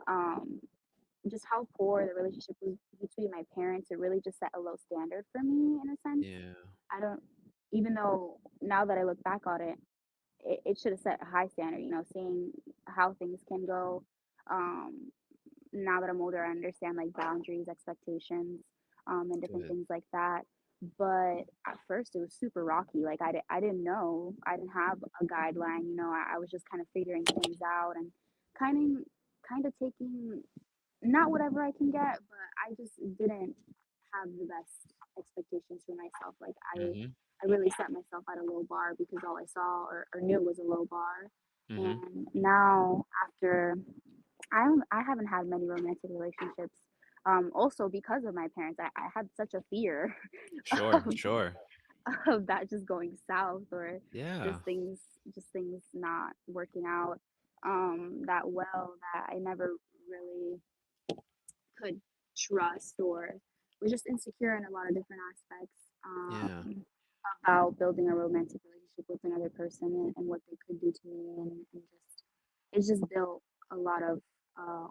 Speaker 2: just how poor the relationship was between my parents, it really just set a low standard for me in a sense.
Speaker 1: Yeah.
Speaker 2: I don't, even though now that I look back on it, it should have set a high standard, seeing how things can go. Um, Now that I'm older, I understand like boundaries, expectations, and different
Speaker 1: Good.
Speaker 2: things like that. But at first, it was super rocky. Like I didn't know, I didn't have a guideline. I was just kind of figuring things out and kind kind of taking not whatever I can get, but I just didn't have the best expectations for myself. Like
Speaker 1: Mm-hmm.
Speaker 2: I really set myself at a low bar because all I saw or knew was a low bar.
Speaker 1: Mm-hmm.
Speaker 2: And now after I haven't had many romantic relationships. Also because of my parents, I had such a fear
Speaker 1: Sure.
Speaker 2: of,
Speaker 1: Sure.
Speaker 2: of that just going south or
Speaker 1: Yeah.
Speaker 2: just things just things not working out that well that I never really could trust or was just insecure in a lot of different aspects
Speaker 1: Yeah.
Speaker 2: about building a romantic relationship with another person and what they could do to me and just it's just built a lot of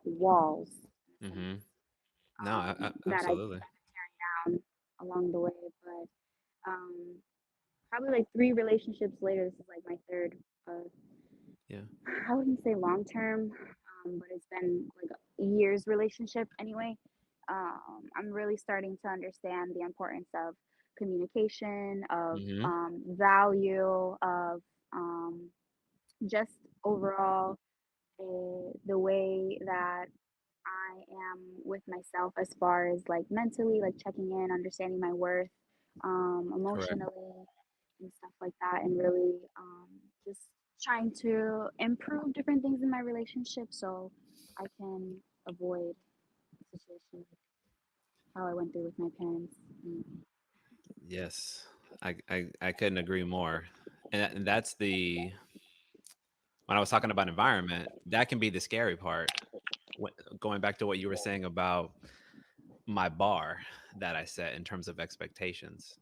Speaker 2: walls in a sense
Speaker 1: Mm-hmm. No,
Speaker 2: that I've
Speaker 1: absolutely.
Speaker 2: down along the way. But probably like 3 relationships later, this is like my third. Uh,
Speaker 1: Yeah.
Speaker 2: I wouldn't say long term, but it's been like a years relationship anyway. I'm really starting to understand the importance of communication, of
Speaker 1: Mm-hmm.
Speaker 2: value, of um, just overall the way that I am with myself as far as like mentally, like checking in, understanding my worth,
Speaker 1: Correct.
Speaker 2: emotionally, and stuff like that, and really just trying to improve different things in my relationship so I can avoid a situation like how I went through with my parents. Mm.
Speaker 1: Yes. I couldn't agree more. And that's when I was talking about environment, that can be the scary part. going back to what you were saying about my bar that I set in terms of expectations.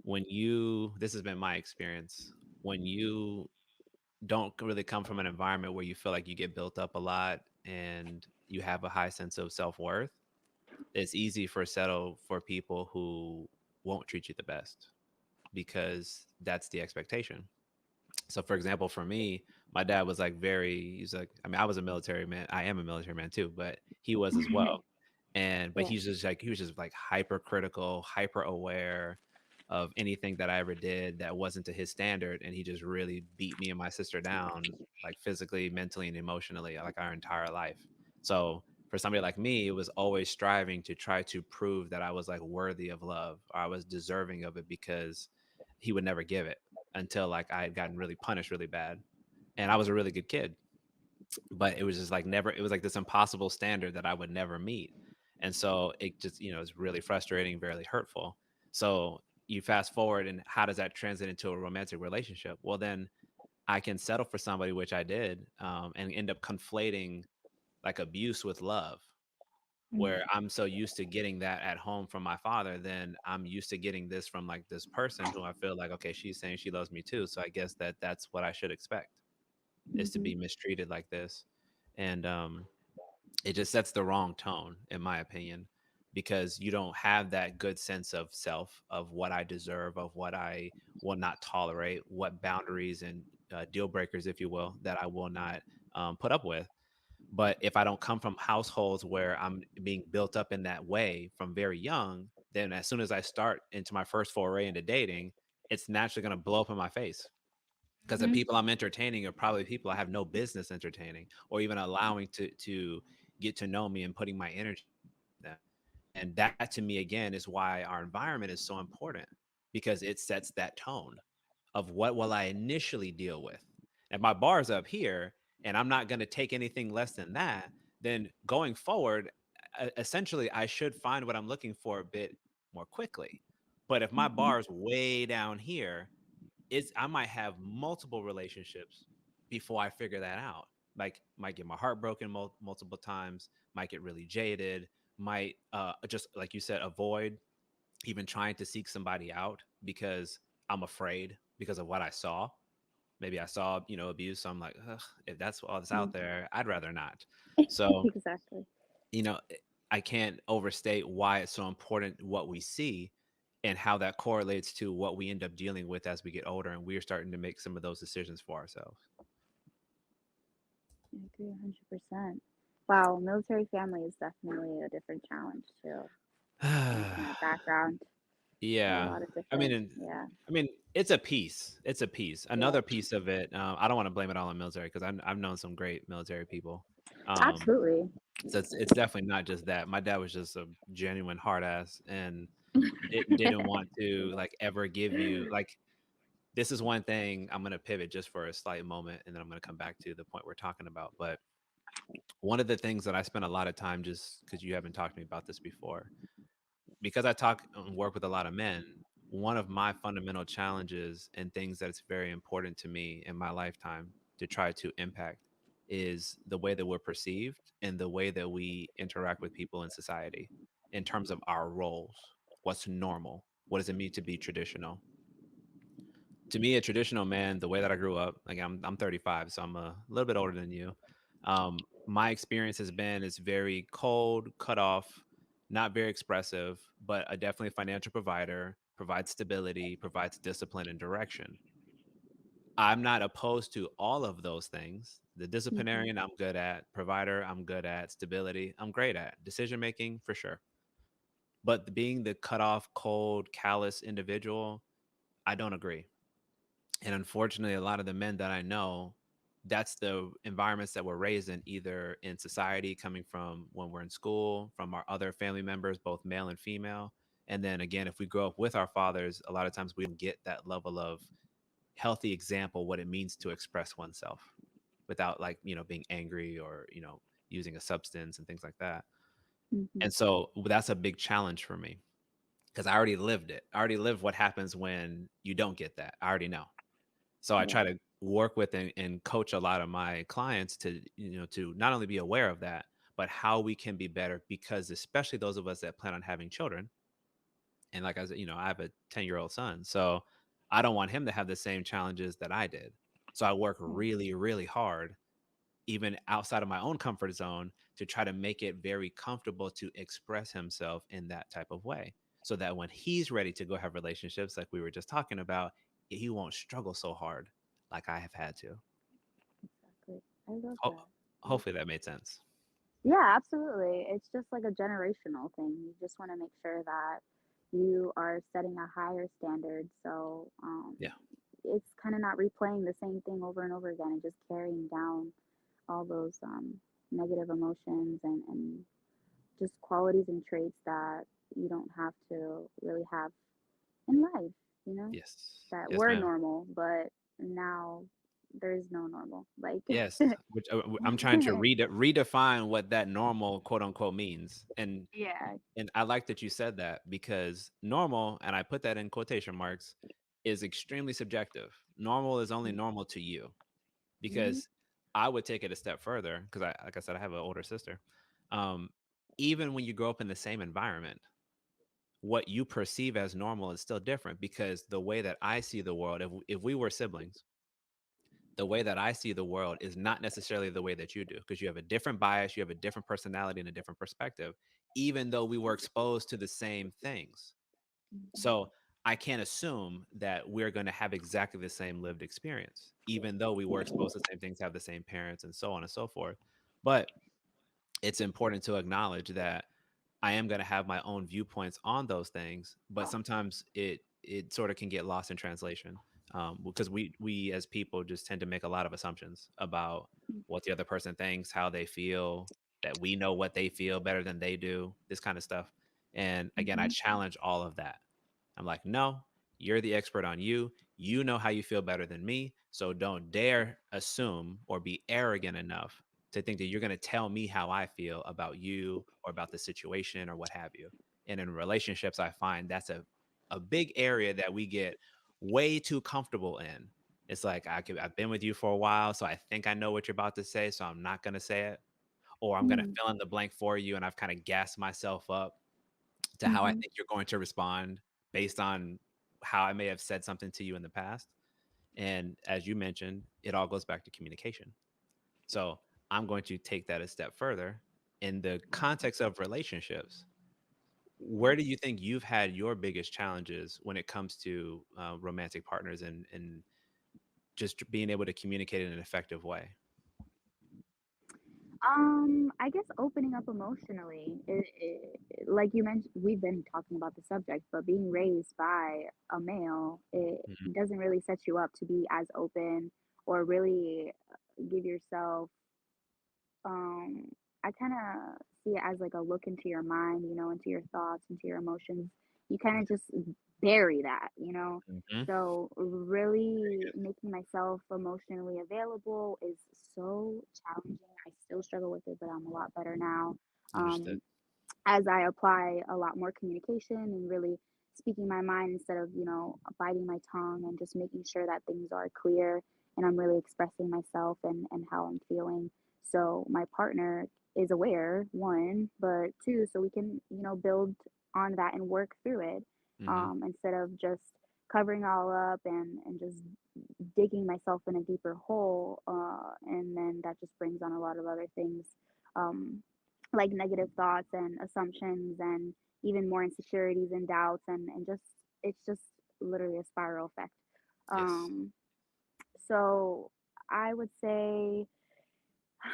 Speaker 1: When you this has been my experience, when you don't really come from an environment where you feel like you get built up a lot and you have a high sense of self-worth, it's easy for settle for people who won't treat you the best because that's the expectation. So for example, for me, my dad was like he's like, I mean, I was a military man. I am a military man too, but he was as well. And but
Speaker 2: Yeah.
Speaker 1: he was just like hypercritical, hyper aware of anything that I ever did that wasn't to his standard. And he just really beat me and my sister down, like physically, mentally, and emotionally, like our entire life. So for somebody like me, it was always striving to try to prove that I was like worthy of love or I was deserving of it because he would never give it until like I had gotten really punished really bad. And I was a really good kid, but it was just like never, it was like this impossible standard that I would never meet. And so it just, it's really frustrating, very hurtful. So you fast forward, and how does that translate into a romantic relationship? Well, then I can settle for somebody, which I did, and end up conflating like abuse with love, where I'm so used to getting that at home from my father, then I'm used to getting this from like this person who I feel like, okay, she's saying she loves me too. So I guess that's what I should expect, is to
Speaker 2: Mm-hmm.
Speaker 1: be mistreated like this. And it just sets the wrong tone, in my opinion, because you don't have that good sense of self, of what I deserve, of what I will not tolerate, what boundaries and deal breakers, if you will, that I will not put up with. But if I don't come from households where I'm being built up in that way from very young, then as soon as I start into my first foray into dating, it's naturally going to blow up in my face, because the
Speaker 2: Mm-hmm.
Speaker 1: people I'm entertaining are probably people I have no business entertaining or even allowing to get to know me and putting my energy in them. And that to me again is why our environment is so important, because it sets that tone of what will I initially deal with. If my bar's up here and I'm not going to take anything less than that, then going forward, essentially I should find what I'm looking for a bit more quickly. But if my
Speaker 2: Mm-hmm.
Speaker 1: bar's way down here, I might have multiple relationships before I figure that out. Like, might get my heart broken multiple times, might get really jaded, might just like you said, avoid even trying to seek somebody out because I'm afraid because of what I saw. Maybe I saw, abuse. So I'm like, ugh, if that's all that's out there, I'd rather not. So,
Speaker 2: Exactly.
Speaker 1: you know, I can't overstate why it's so important what we see and how that correlates to what we end up dealing with as we get older and we're starting to make some of those decisions for ourselves.
Speaker 2: I agree 100%. Wow, military family is definitely a different challenge too. Coming from that background, a
Speaker 1: Yeah.
Speaker 2: lot of
Speaker 1: I mean,
Speaker 2: different, yeah,
Speaker 1: I mean, it's a piece. It's a piece.
Speaker 2: yeah,
Speaker 1: Another piece of it. I don't want to blame it all on military because I've known some great military people. Um,
Speaker 2: absolutely.
Speaker 1: so it's definitely not just that. My dad was just a genuine hard ass and didn't want to like ever give you like. This is one thing I'm gonna pivot just for a slight moment, and then I'm gonna come back to the point we're talking about. But one of the things that I spent a lot of time, just because you haven't talked to me about this before, because I talk and work with a lot of men, one of my fundamental challenges and things that's very important to me in my lifetime to try to impact is the way that we're perceived and the way that we interact with people in society in terms of our roles. What's normal? What does it mean to be traditional? To me, a traditional man, the way that I grew up, like I'm 35, so I'm a little bit older than you. My experience has been it's very cold, cut off, not very expressive, but a definitely financial provider, provides stability, provides discipline and direction. I'm not opposed to all of those things. The
Speaker 2: Hmm.
Speaker 1: disciplinarian, I'm good at. Provider, I'm good at. Stability, I'm great at. Decision making, for sure. But being the cut off, cold, callous individual, I don't agree. And unfortunately, a lot of the men that I know, that's the environments that we're raised in, either in society, coming from when we're in school, from our other family members, both male and female. And then again, if we grow up with our fathers, a lot of times we don't get that level of healthy example, what it means to express oneself without like, being angry or, using a substance and things like that.
Speaker 2: Hmm.
Speaker 1: And so that's a big challenge for me because I already lived it. I already lived what happens when you don't get that. I already know. So I
Speaker 2: Yeah.
Speaker 1: try to work with and coach a lot of my clients to, to not only be aware of that, but how we can be better, because especially those of us that plan on having children, and like I said, I have a 10-year-old son, so I don't want him to have the same challenges that I did. So I work really, really hard, even outside of my own comfort zone, to try to make it very comfortable to express himself in that type of way. So that when he's ready to go have relationships, like we were just talking about, he won't struggle so hard like I have had to.
Speaker 2: Exactly. I love
Speaker 1: Ho-
Speaker 2: that. I love
Speaker 1: Hopefully that
Speaker 2: that.
Speaker 1: made sense.
Speaker 2: Yeah, absolutely. It's just like a generational thing. You just want to make sure that you are setting a higher standard. So
Speaker 1: Yeah.
Speaker 2: it's kind of not replaying the same thing over and over again and just carrying down all those negative emotions and just qualities and traits that you don't have to really have in life, you know,
Speaker 1: Yes.
Speaker 2: that
Speaker 1: Yes,
Speaker 2: were
Speaker 1: ma'am.
Speaker 2: normal, but now there is no normal. Like,
Speaker 1: Yes. Which I'm trying to redefine what that normal quote unquote means.
Speaker 2: yeah.
Speaker 1: And I like that you said that, because normal, and I put that in quotation marks, is extremely subjective. Normal is only normal to you,
Speaker 2: Mm-hmm.
Speaker 1: because I would take it a step further, because like I said, I have an older sister. Um, Even when you grow up in the same environment, what you perceive as normal is still different, because the way that I see the world, if we were siblings, the way that I see the world is not necessarily the way that you do, because you have a different bias, you have a different personality and a different perspective, even though we were exposed to the same things. So I can't assume that we're going to have exactly the same lived experience, even though we were exposed to the same things, have the same parents, and so on and so forth. But it's important to acknowledge that I am going to have my own viewpoints on those things, but sometimes it sort of can get lost in translation, because we as people just tend to make a lot of assumptions about what the other person thinks, how they feel, that we know what they feel better than they do, this kind of stuff. And again, I
Speaker 2: Mm-hmm.
Speaker 1: challenge all of that. I'm like, no, you're the expert on you. You know how you feel better than me. So don't dare assume or be arrogant enough to think that you're going to tell me how I feel about you or about the situation or what have you. And in relationships, I find that's a big area that we get way too comfortable in. It's like, I've been with you for a while, so I think I know what you're about to say, so I'm not going to say it. Or I'm going to
Speaker 2: Mm-hmm.
Speaker 1: fill in the blank for you, and I've kind of gassed myself up to how I
Speaker 2: Mm-hmm.
Speaker 1: think you're going to respond based on how I may have said something to you in the past. And as you mentioned, it all goes back to communication. So I'm going to take that a step further in the context of relationships. Where do you think you've had your biggest challenges when it comes to romantic partners, and just being able to communicate in an effective way?
Speaker 2: I guess opening up emotionally, like you mentioned, we've been talking about the subject, but being raised by a male, it
Speaker 1: Hmm.
Speaker 2: doesn't really set you up to be as open or really give yourself um I kind of see it as like a look into your mind, into your thoughts, into your emotions. You kind of just bury that.
Speaker 1: Hmm.
Speaker 2: So really making myself emotionally available is so challenging. I still struggle with it, but I'm a lot better now.
Speaker 1: Understood.
Speaker 2: Um, as I apply a lot more communication and really speaking my mind instead of, biting my tongue and just making sure that things are clear and I'm really expressing myself and how I'm feeling. So my partner is aware, one, but two, so we can, build on that and work through it
Speaker 1: Hmm.
Speaker 2: instead of just covering all up and just digging myself in a deeper hole. And then that just brings on a lot of other things. Um, like negative thoughts and assumptions and even more insecurities and doubts and just it's just literally a spiral effect.
Speaker 1: Yes.
Speaker 2: um so I would say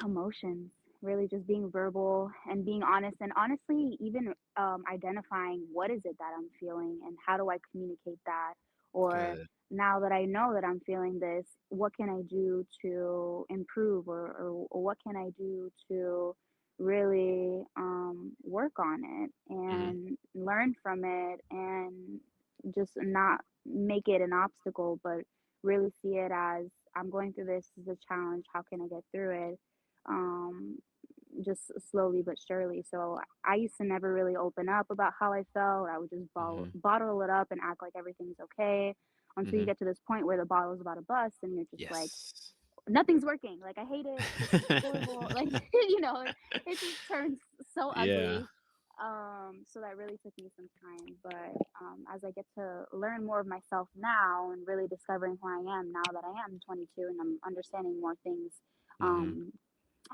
Speaker 2: emotions, really just being verbal and being honest, and honestly even identifying what is it that I'm feeling and how do I communicate that, or
Speaker 1: Good.
Speaker 2: now that I know that I'm feeling this, what can I do to improve, or what can I do to really work on it
Speaker 1: Hmm.
Speaker 2: and learn from it and just not make it an obstacle, but really see it as I'm going through this as a challenge. How can I get through it? um, just slowly but surely. So I used to never really open up about how I felt. I would just
Speaker 1: Hmm.
Speaker 2: bottle it up and act like everything's okay until you
Speaker 1: Hmm.
Speaker 2: get to this point where the bottle's about to bust and you're just like,
Speaker 1: Yes.
Speaker 2: nothing's working. Like I hate it. It's horrible. Like it just turns so
Speaker 1: Yeah.
Speaker 2: ugly. So that really took me some time. But as I get to learn more of myself now and really discovering who I am now that I am 22 and I'm understanding more things
Speaker 1: Hmm.
Speaker 2: um,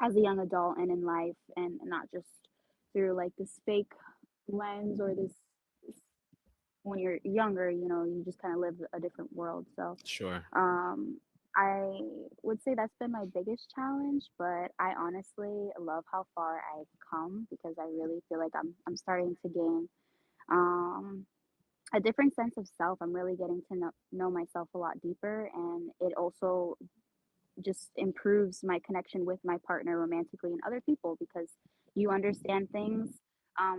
Speaker 2: as a young adult and in life, and not just through like this fake lens or this when you're younger, you just kind of live a different world. So
Speaker 1: Sure.
Speaker 2: um, I would say that's been my biggest challenge, but I honestly love how far I've come because I really feel like I'm starting to gain um, a different sense of self. I'm really getting to know myself a lot deeper, and it also just improves my connection with my partner romantically and other people because you understand things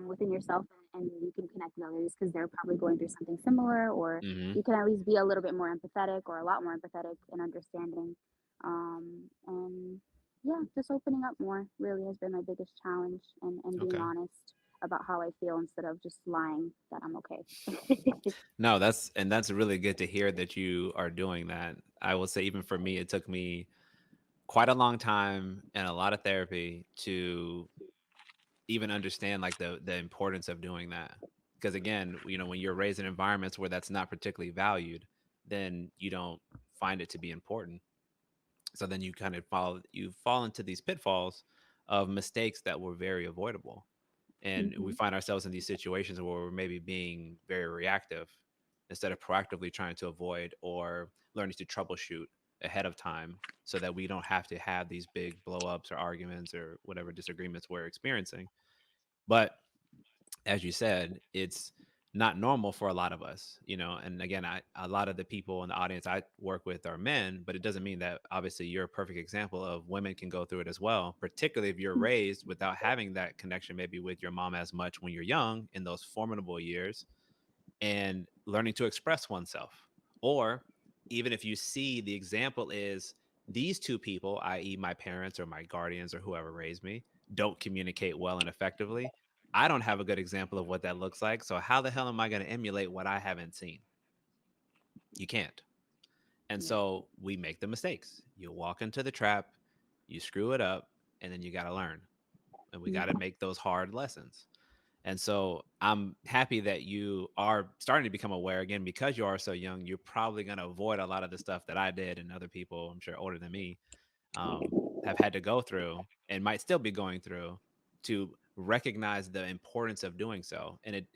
Speaker 2: within yourself, and you can connect with others because they're probably going through something similar, or
Speaker 1: Hmm.
Speaker 2: you can at least be a little bit more empathetic or a lot more empathetic and understanding. And yeah, just opening up more really has been my biggest challenge, and being
Speaker 1: Okay.
Speaker 2: honest about how I feel instead of just lying that I'm okay.
Speaker 1: No, that's really good to hear that you are doing that. I will say, even for me, it took me quite a long time and a lot of therapy to even understand like the importance of doing that. Because again, when you're raised in environments where that's not particularly valued, then you don't find it to be important. So then you fall into these pitfalls of mistakes that were very avoidable. And we
Speaker 2: Hmm.
Speaker 1: find ourselves in these situations where we're maybe being very reactive instead of proactively trying to avoid or learning to troubleshoot ahead of time so that we don't have to have these big blow ups or arguments or whatever disagreements we're experiencing. But as you said, it's not normal for a lot of us, And again, a lot of the people in the audience I work with are men, but it doesn't mean that obviously you're a perfect example of women can go through it as well, particularly if you're raised without having that connection maybe with your mom as much when you're young in those formidable years and learning to express oneself. Or even if you see the example is these two people, i.e., my parents or my guardians or whoever raised me, don't communicate well and effectively. I don't have a good example of what that looks like. So, how the hell am I going to emulate what I haven't seen? You can't. And
Speaker 2: Yeah.
Speaker 1: so we make the mistakes. You walk into the trap, you screw it up, and then you got to learn. And we got to
Speaker 2: Mhm.
Speaker 1: make those hard lessons. And so I'm happy that you are starting to become aware again because you are so young. You're probably going to avoid a lot of the stuff that I did and other people, I'm sure older than me, have had to go through and might still be going through to recognize the importance of doing so. And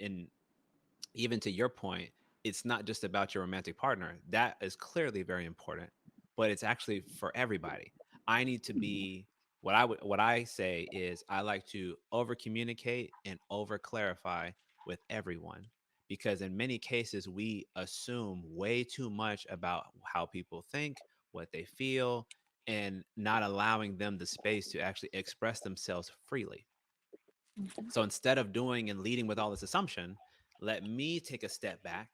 Speaker 1: even to your point, it's not just about your romantic partner. That is clearly very important, but it's actually for everybody. I need to be what I say is I like to over communicate and over clarify with everyone because in many cases we assume way too much about how people think, what they feel, and not allowing them the space to actually express themselves freely.
Speaker 2: Mhm.
Speaker 1: So instead of doing and leading with all this assumption, let me take a step back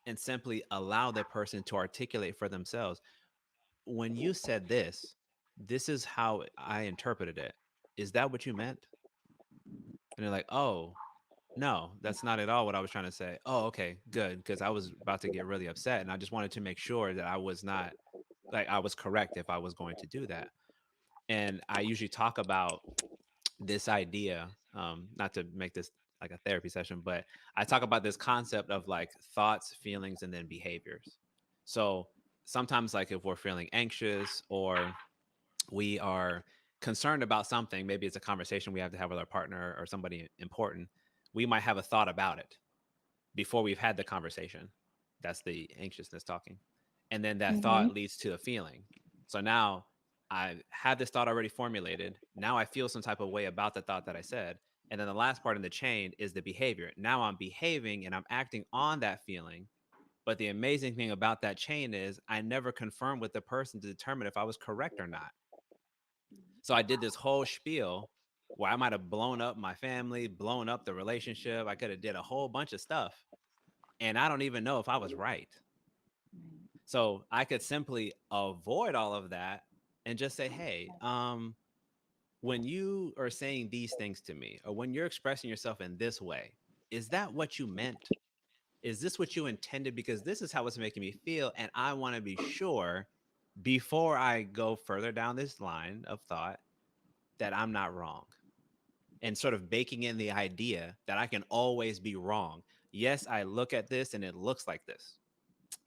Speaker 1: and simply allow that person to articulate for themselves. When you said this is how I interpreted it. Is that what you meant? And they're like, oh, no, that's not at all what I was trying to say. Oh, okay, good. Because I was about to get really upset and I just wanted to make sure that I was not like I was correct if I was going to do that. And I usually talk about this idea, not to make this like a therapy session, but I talk about this concept of like thoughts, feelings, and then behaviors. So sometimes, like if we're feeling anxious or we are concerned about something, maybe it's a conversation we have to have with our partner or somebody important, we might have a thought about it before we've had the conversation. That's the anxiousness talking. And then that
Speaker 2: Mhm.
Speaker 1: thought leads to a feeling. So now I had this thought already formulated. Now I feel some type of way about the thought that I said. And then the last part in the chain is the behavior. Now I'm behaving and I'm acting on that feeling. But the amazing thing about that chain is I never confirmed with the person to determine if I was correct or not. So I did this whole spiel where I might have blown up my family, blown up the relationship. I could have did a whole bunch of stuff and I don't even know if I was right. So I could simply avoid all of that and just say, hey, when you are saying these things to me, or when you're expressing yourself in this way, is that what you meant? Is this what you intended? Because this is how it's making me feel. And I want to be sure before I go further down this line of thought that I'm not wrong, and sort of baking in the idea that I can always be wrong. Yes, I look at this and it looks like this.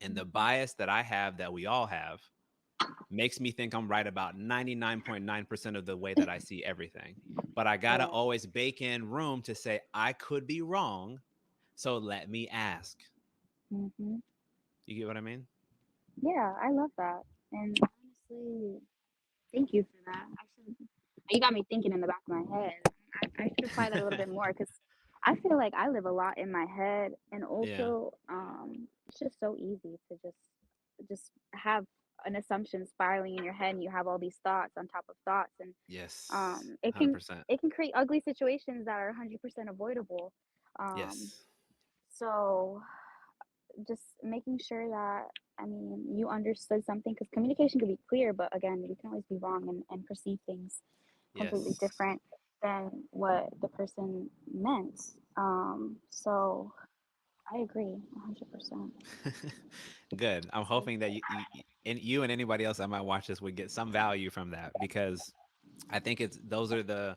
Speaker 1: And the
Speaker 2: Mhm.
Speaker 1: bias that I have, that we all have, makes me think I'm right about 99.9% of the way that I see everything. But I got to
Speaker 2: Right.
Speaker 1: always bake in room to say, I could be wrong. So let me ask.
Speaker 2: Hmm.
Speaker 1: You get what I mean?
Speaker 2: Yeah, I love that. And honestly, thank you for that. I should. You got me thinking in the back of my head. I should apply that a little bit more because I feel like I live a lot in my head, and
Speaker 1: Yeah.
Speaker 2: also it's just so easy to just have an assumption spiraling in your head, and you have all these thoughts on top of thoughts, and
Speaker 1: Yes.
Speaker 2: it can
Speaker 1: 100%.
Speaker 2: it can create ugly situations that are 100% avoidable. Um,
Speaker 1: Yes.
Speaker 2: so just making sure that you understood something because communication could be clear, but again, we can always be wrong and perceive things completely
Speaker 1: Yes.
Speaker 2: different than what the person meant. So I agree 100%.
Speaker 1: Good. I'm
Speaker 2: So
Speaker 1: hoping that you and anybody else that might watch this would get some value from that, because I think it's those are the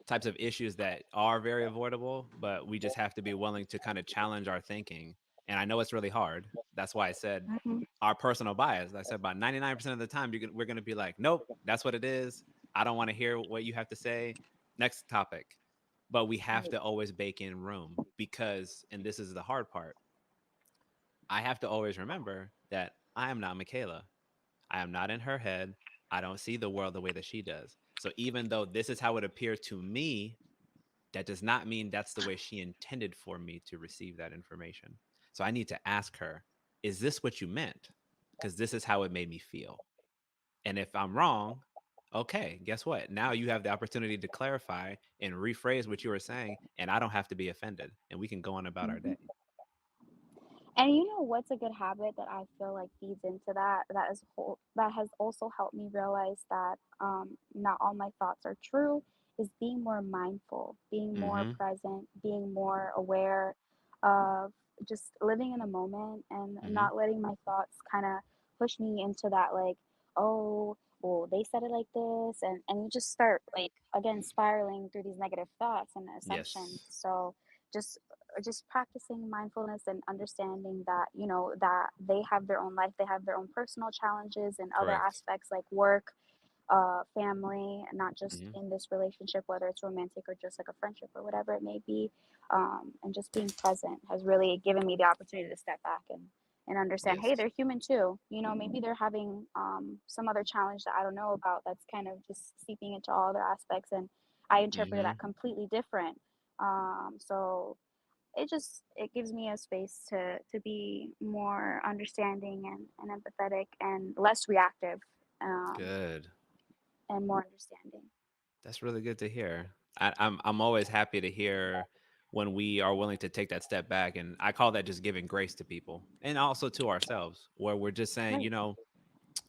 Speaker 1: types of issues that are very avoidable, but we just have to be willing to kind of challenge our thinking. And I know it's really hard. That's why I said
Speaker 2: mhm,
Speaker 1: our personal bias. I said about 99% of the time we're going to be like, nope, that's what it is. I don't want to hear what you have to say. Next topic. But we have
Speaker 2: right.
Speaker 1: to always bake in room because, and this is the hard part, I have to always remember that I am not Michaela. I am not in her head. I don't see the world the way that she does. So even though this is how it appears to me, that does not mean that's the way she intended for me to receive that information. So I need to ask her, is this what you meant? Because this is how it made me feel. And if I'm wrong, okay, guess what? Now you have the opportunity to clarify and rephrase what you were saying, and I don't have to be offended, and we can go on about our day.
Speaker 2: Mhm. And you know what's a good habit that I feel like feeds into that has also helped me realize that not all my thoughts are true is being more mindful, being more
Speaker 1: Mm-hmm.
Speaker 2: present, being more aware of just living in the moment and
Speaker 1: Mm-hmm.
Speaker 2: not letting my thoughts kind of push me into that like, oh, well, they said it like this, and you just start like again spiraling through these negative thoughts and assumptions.
Speaker 1: Yes.
Speaker 2: So just just practicing mindfulness and understanding that that they have their own life, they have their own personal challenges and other
Speaker 1: Correct.
Speaker 2: aspects like work, family, and not just
Speaker 1: Mm-hmm.
Speaker 2: in this relationship, whether it's romantic or just like a friendship or whatever it may be. And just being present has really given me the opportunity to step back and understand, hey,
Speaker 1: Yes.
Speaker 2: they're human too. Maybe they're having some other challenge that I don't know about that's kind of just seeping into all other aspects, and I interpreted
Speaker 1: Mm-hmm.
Speaker 2: that completely different. So it gives me a space to be more understanding and empathetic and less reactive, um,
Speaker 1: Good.
Speaker 2: and more understanding.
Speaker 1: That's really good to hear. I'm always happy to hear when we are willing to take that step back, and I call that just giving grace to people and also to ourselves, where we're just saying,
Speaker 2: Right.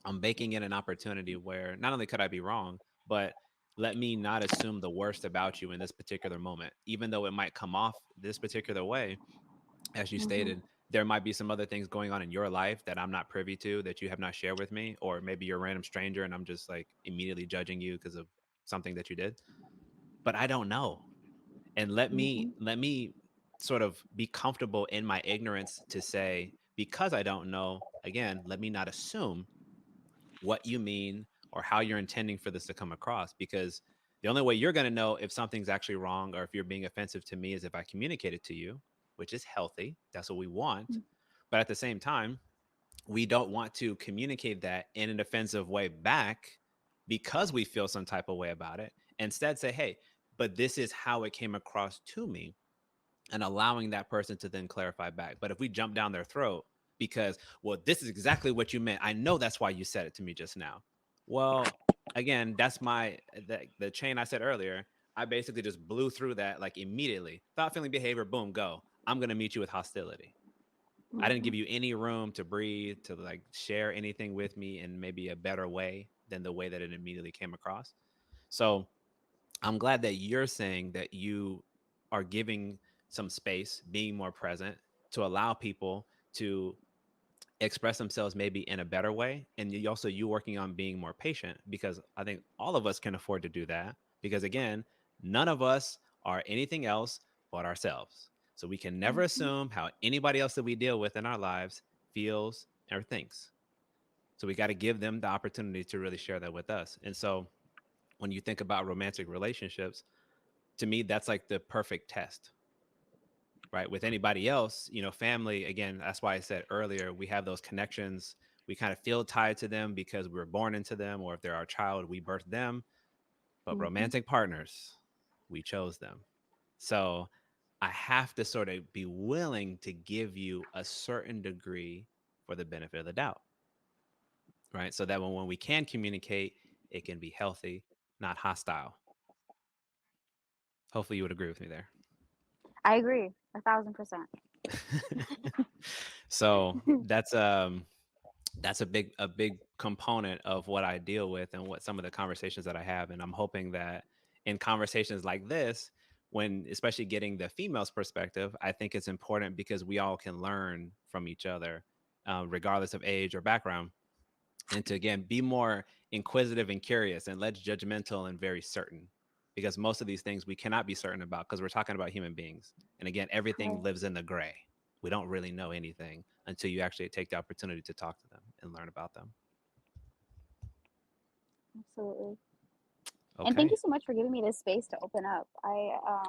Speaker 1: I'm baking in an opportunity where not only could I be wrong, but let me not assume the worst about you in this particular moment, even though it might come off this particular way. As you
Speaker 2: Hmm.
Speaker 1: stated, there might be some other things going on in your life that I'm not privy to, that you have not shared with me, or maybe you're a random stranger and I'm just like immediately judging you because of something that you did, but I don't know. And
Speaker 2: Hmm.
Speaker 1: let me sort of be comfortable in my ignorance to say, because I don't know, again, let me not assume what you mean or how you're intending for this to come across, because the only way you're going to know if something's actually wrong or if you're being offensive to me is if I communicate it to you, which is healthy. That's what we want. But at the same time, we don't want to communicate that in an offensive way back because we feel some type of way about it. Instead, say, hey, but this is how it came across to me, and allowing that person to then clarify back. But if we jump down their throat because, well, this is exactly what you meant, I know that's why you said it to me just now. Well, again, that's the chain I said earlier. I basically just blew through that like immediately. Thought, feeling, behavior, boom, go. I'm going to meet you with hostility. I didn't
Speaker 2: Hmm.
Speaker 1: give you any room to breathe, to like share anything with me in maybe a better way than the way that it immediately came across. So I'm glad that you're saying that you are giving some space, being more present to allow people to express themselves maybe in a better way, and you also you working on being more patient, because I think all of us can afford to do that, because again, none of us are anything else but ourselves, so we can never
Speaker 2: Mm-hmm.
Speaker 1: assume how anybody else that we deal with in our lives feels or thinks. So we got to give them the opportunity to really share that with us. And so when you think about romantic relationships, to me that's like the perfect test, right? With anybody else, family, again, that's why I said earlier, we have those connections. We kind of feel tied to them because we were born into them, or if they're our child, we birthed them. But
Speaker 2: Mm-hmm.
Speaker 1: romantic partners, we chose them. So I have to sort of be willing to give you a certain degree for the benefit of the doubt, right? So that when we can communicate, it can be healthy, not hostile. Hopefully you would agree with me there.
Speaker 2: I agree 1,000%.
Speaker 1: So that's a big component of what I deal with and what some of the conversations that I have. And I'm hoping that in conversations like this, when especially getting the female's perspective, I think it's important because we all can learn from each other, regardless of age or background, and to again be more inquisitive and curious and less judgmental and very certain, because most of these things we cannot be certain about because we're talking about human beings, and again everything
Speaker 2: Right.
Speaker 1: lives in the gray. We don't really know anything until you actually take the opportunity to talk to them and learn about them.
Speaker 2: Absolutely. And thank you
Speaker 1: Okay.
Speaker 2: so much for giving me this space to open up.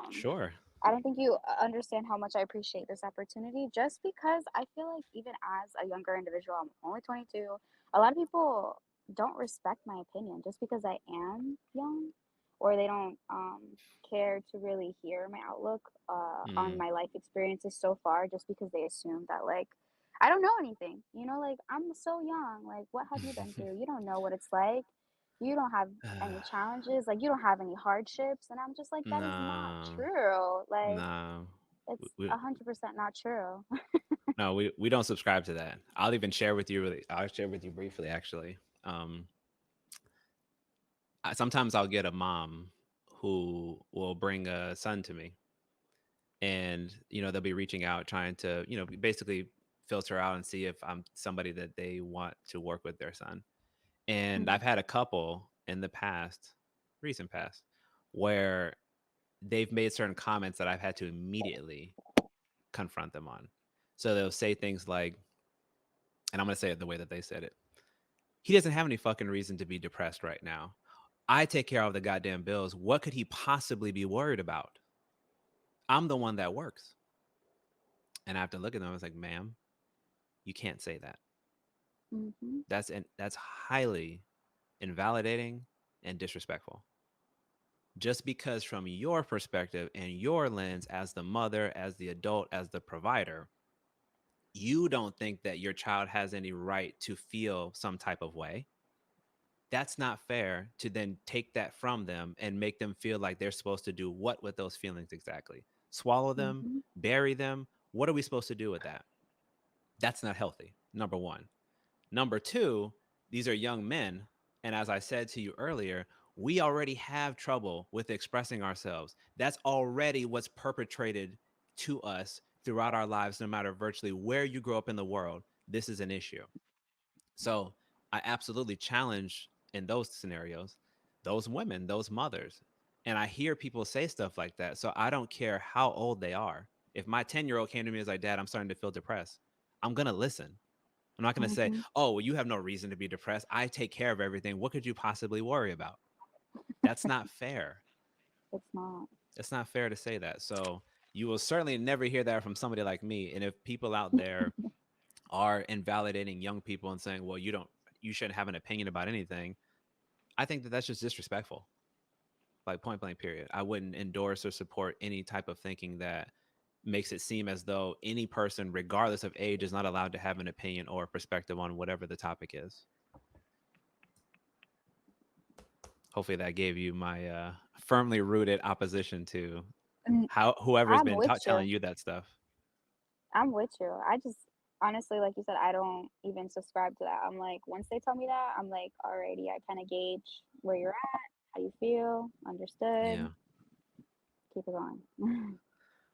Speaker 1: Sure.
Speaker 2: I don't think you understand how much I appreciate this opportunity, just because I feel like even as a younger individual, I'm only 22, a lot of people don't respect my opinion just because I am young, or they don't care to really hear my outlook on
Speaker 1: Mm.
Speaker 2: my life experiences so far, just because they assume that, like, I don't know anything. Like, I'm so young. Like, what have you been through? You don't know what it's like. You don't have any challenges, like, you don't have any hardships. And I'm just like, that is not
Speaker 1: No,
Speaker 2: true. Like,
Speaker 1: no.
Speaker 2: it's
Speaker 1: We,
Speaker 2: 100% not true.
Speaker 1: no, we don't subscribe to that. I'll even share with you. I'll share with you briefly, actually. Um, Sometimes I'll get a mom who will bring a son to me, and they'll be reaching out trying to basically filter out and see if I'm somebody that they want to work with their son. And I've
Speaker 2: Mm,
Speaker 1: had a couple in the past, recent past, where they've made certain comments that I've had to immediately confront them on. So they'll say things like, and I'm going to say it the way that they said it: he doesn't have any fucking reason to be depressed right now. I take care of the goddamn bills. What could he possibly be worried about? I'm the one that works. And I have to look at them. I was like, ma'am, you can't say that.
Speaker 2: mhm,
Speaker 1: That's highly invalidating and disrespectful. Just because from your perspective and your lens as the mother, as the adult, as the provider, you don't think that your child has any right to feel some type of way, that's not fair to then take that from them and make them feel like they're supposed to do what with those feelings exactly? Swallow them,
Speaker 2: mhm,
Speaker 1: bury them? What are we supposed to do with that? That's not healthy, number one. Number two, these are young men. And as I said to you earlier, we already have trouble with expressing ourselves. That's already what's perpetrated to us throughout our lives, no matter virtually where you grow up in the world. This is an issue. So I absolutely challenge in those scenarios those women, those mothers. And I hear people say stuff like that. So I don't care how old they are. If my 10-year-old came to me and was like, Dad, I'm starting to feel depressed, I'm going to listen. I'm not going to say,
Speaker 2: mhm.
Speaker 1: oh, well, you have no reason to be depressed. I take care of everything. What could you possibly worry about? That's not fair.
Speaker 2: It's not.
Speaker 1: It's not fair to say that. So you will certainly never hear that from somebody like me. And if people out there are invalidating young people and saying, well, you shouldn't have an opinion about anything, I think that that's just disrespectful. Like point blank, period. I wouldn't endorse or support any type of thinking that makes it seem as though any person, regardless of age, is not allowed to have an opinion or a perspective on whatever the topic is. Hopefully that gave you my firmly rooted opposition to
Speaker 2: Mm,
Speaker 1: how whoever's
Speaker 2: I'm
Speaker 1: been
Speaker 2: with
Speaker 1: telling
Speaker 2: you.
Speaker 1: you that stuff.
Speaker 2: I'm with you. I just honestly, like you said, I don't even subscribe to that. I'm like, once they tell me that, I'm like, alrighty, I kind of gauge where you're at, how you feel, understood,
Speaker 1: Yeah.
Speaker 2: keep it going.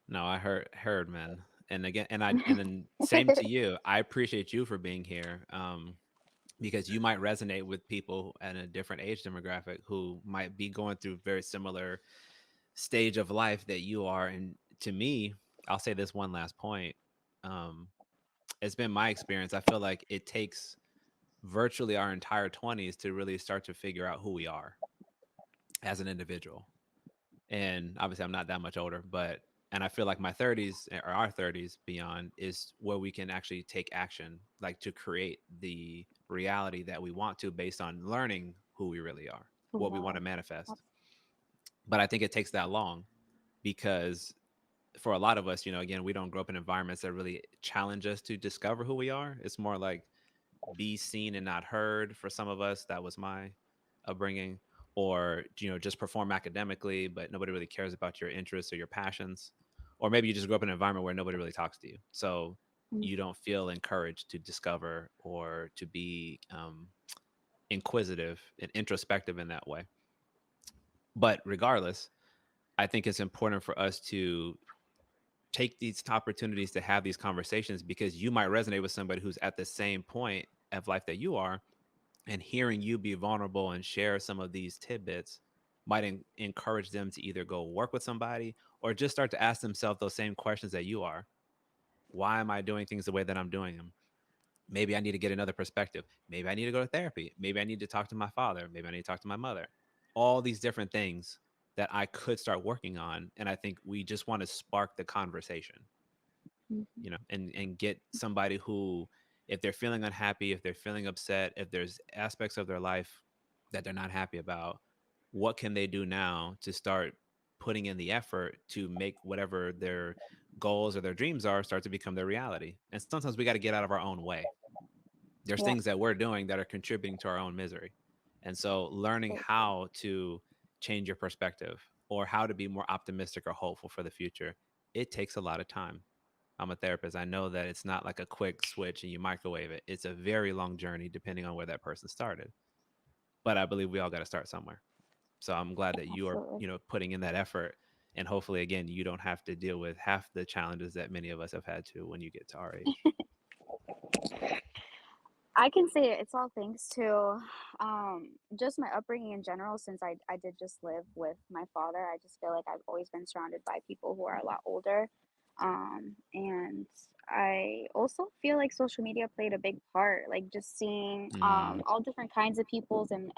Speaker 1: No, I heard, man. And again, and then same to you. I appreciate you for being here. Because you might resonate with people at a different age demographic who might be going through very similar stage of life that you are. And to me, I'll say this one last point. Um, it's been my experience. I feel like it takes virtually our entire 20s to really start to figure out who we are as an individual. And obviously, I'm not that much older, but and I feel like my 30s or our 30s beyond is where we can actually take action, like to create the reality that we want to based on learning who we really are,
Speaker 2: Who we
Speaker 1: what we want
Speaker 2: are.
Speaker 1: to manifest.
Speaker 2: Abs-
Speaker 1: But I think it takes that long because for a lot of us, again, we don't grow up in environments that really challenge us to discover who we are. It's more like be seen and not heard. For some of us, that was my upbringing. Or just perform academically, but nobody really cares about your interests or your passions. Or maybe you just grew up in an environment where nobody really talks to you, so
Speaker 2: mm,
Speaker 1: you don't feel encouraged to discover or to be inquisitive and introspective in that way. But regardless, I think it's important for us to take these opportunities to have these conversations, because you might resonate with somebody who's at the same point of life that you are, and hearing you be vulnerable and share some of these tidbits might encourage them to either go work with somebody or just start to ask themselves those same questions that you are. Why am I doing things the way that I'm doing them? Maybe I need to get another perspective. Maybe I need to go to therapy. Maybe I need to talk to my father. Maybe I need to talk to my mother. All these different things that I could start working on. And I think we just want to spark the conversation,
Speaker 2: mhm.
Speaker 1: and get somebody who, if they're feeling unhappy, if they're feeling upset, if there's aspects of their life that they're not happy about, what can they do now to start putting in the effort to make whatever their goals or their dreams are start to become their reality. And sometimes we got to get out of our own way. There's
Speaker 2: Yeah,
Speaker 1: things that we're doing that are contributing to our own misery. And so learning
Speaker 2: so true.
Speaker 1: how to change your perspective or how to be more optimistic or hopeful for the future, it takes a lot of time. I'm a therapist. I know that it's not like a quick switch and you microwave it. It's a very long journey depending on where that person started. But I believe we all got to start somewhere. So I'm glad that you are,
Speaker 2: Absolutely.
Speaker 1: putting in that effort. And hopefully, again, you don't have to deal with half the challenges that many of us have had to when you get to our age.
Speaker 2: I can say it's all thanks to just my upbringing in general. Since I did just live with my father, I just feel like I've always been surrounded by people who are a lot older. And I also feel like social media played a big part, like just seeing
Speaker 1: Mm,
Speaker 2: all different kinds of people's and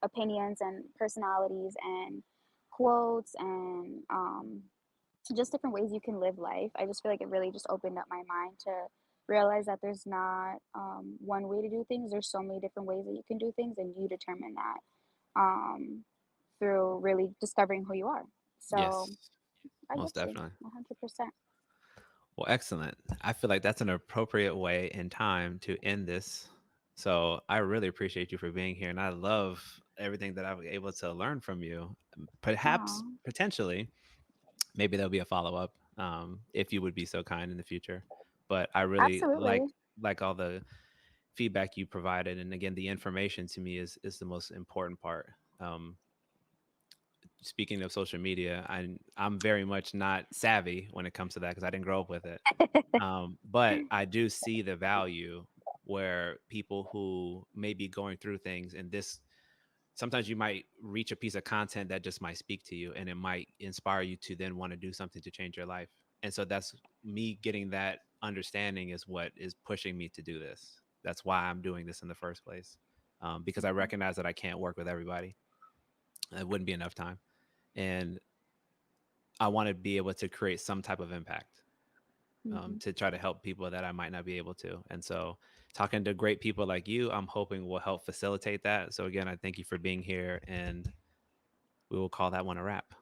Speaker 2: opinions and personalities and quotes and just different ways you can live life. I just feel like it really just opened up my mind to realize that there's not one way to do things. There's so many different ways that you can do things, and you determine that um, through really discovering who you are. So
Speaker 1: yes,
Speaker 2: I get
Speaker 1: most
Speaker 2: you
Speaker 1: definitely.
Speaker 2: 100%.
Speaker 1: Well, excellent. I feel like that's an appropriate way and time to end this. So I really appreciate you for being here. And I love everything that I was able to learn from you. Perhaps,
Speaker 2: Oh,
Speaker 1: potentially, maybe there'll be a follow up, if you would be so kind in the future. But I really like
Speaker 2: absolutely.
Speaker 1: all the feedback you provided, and again, the information to me is the most important part. Um, Speaking of social media, I'm very much not savvy when it comes to that because I didn't grow up with it. But I do see the value where people who may be going through things, and this sometimes you might reach a piece of content that just might speak to you and it might inspire you to then want to do something to change your life. And so that's me getting that understanding is what is pushing me to do this. That's why I'm doing this in the first place. Because I
Speaker 2: Mhm,
Speaker 1: recognize that I can't work with everybody. It wouldn't be enough time. And I want to be able to create some type of impact,
Speaker 2: mhm.
Speaker 1: to try to help people that I might not be able to. And so, talking to great people like you, I'm hoping will help facilitate that. So, again, I thank you for being here, and we will call that one a wrap.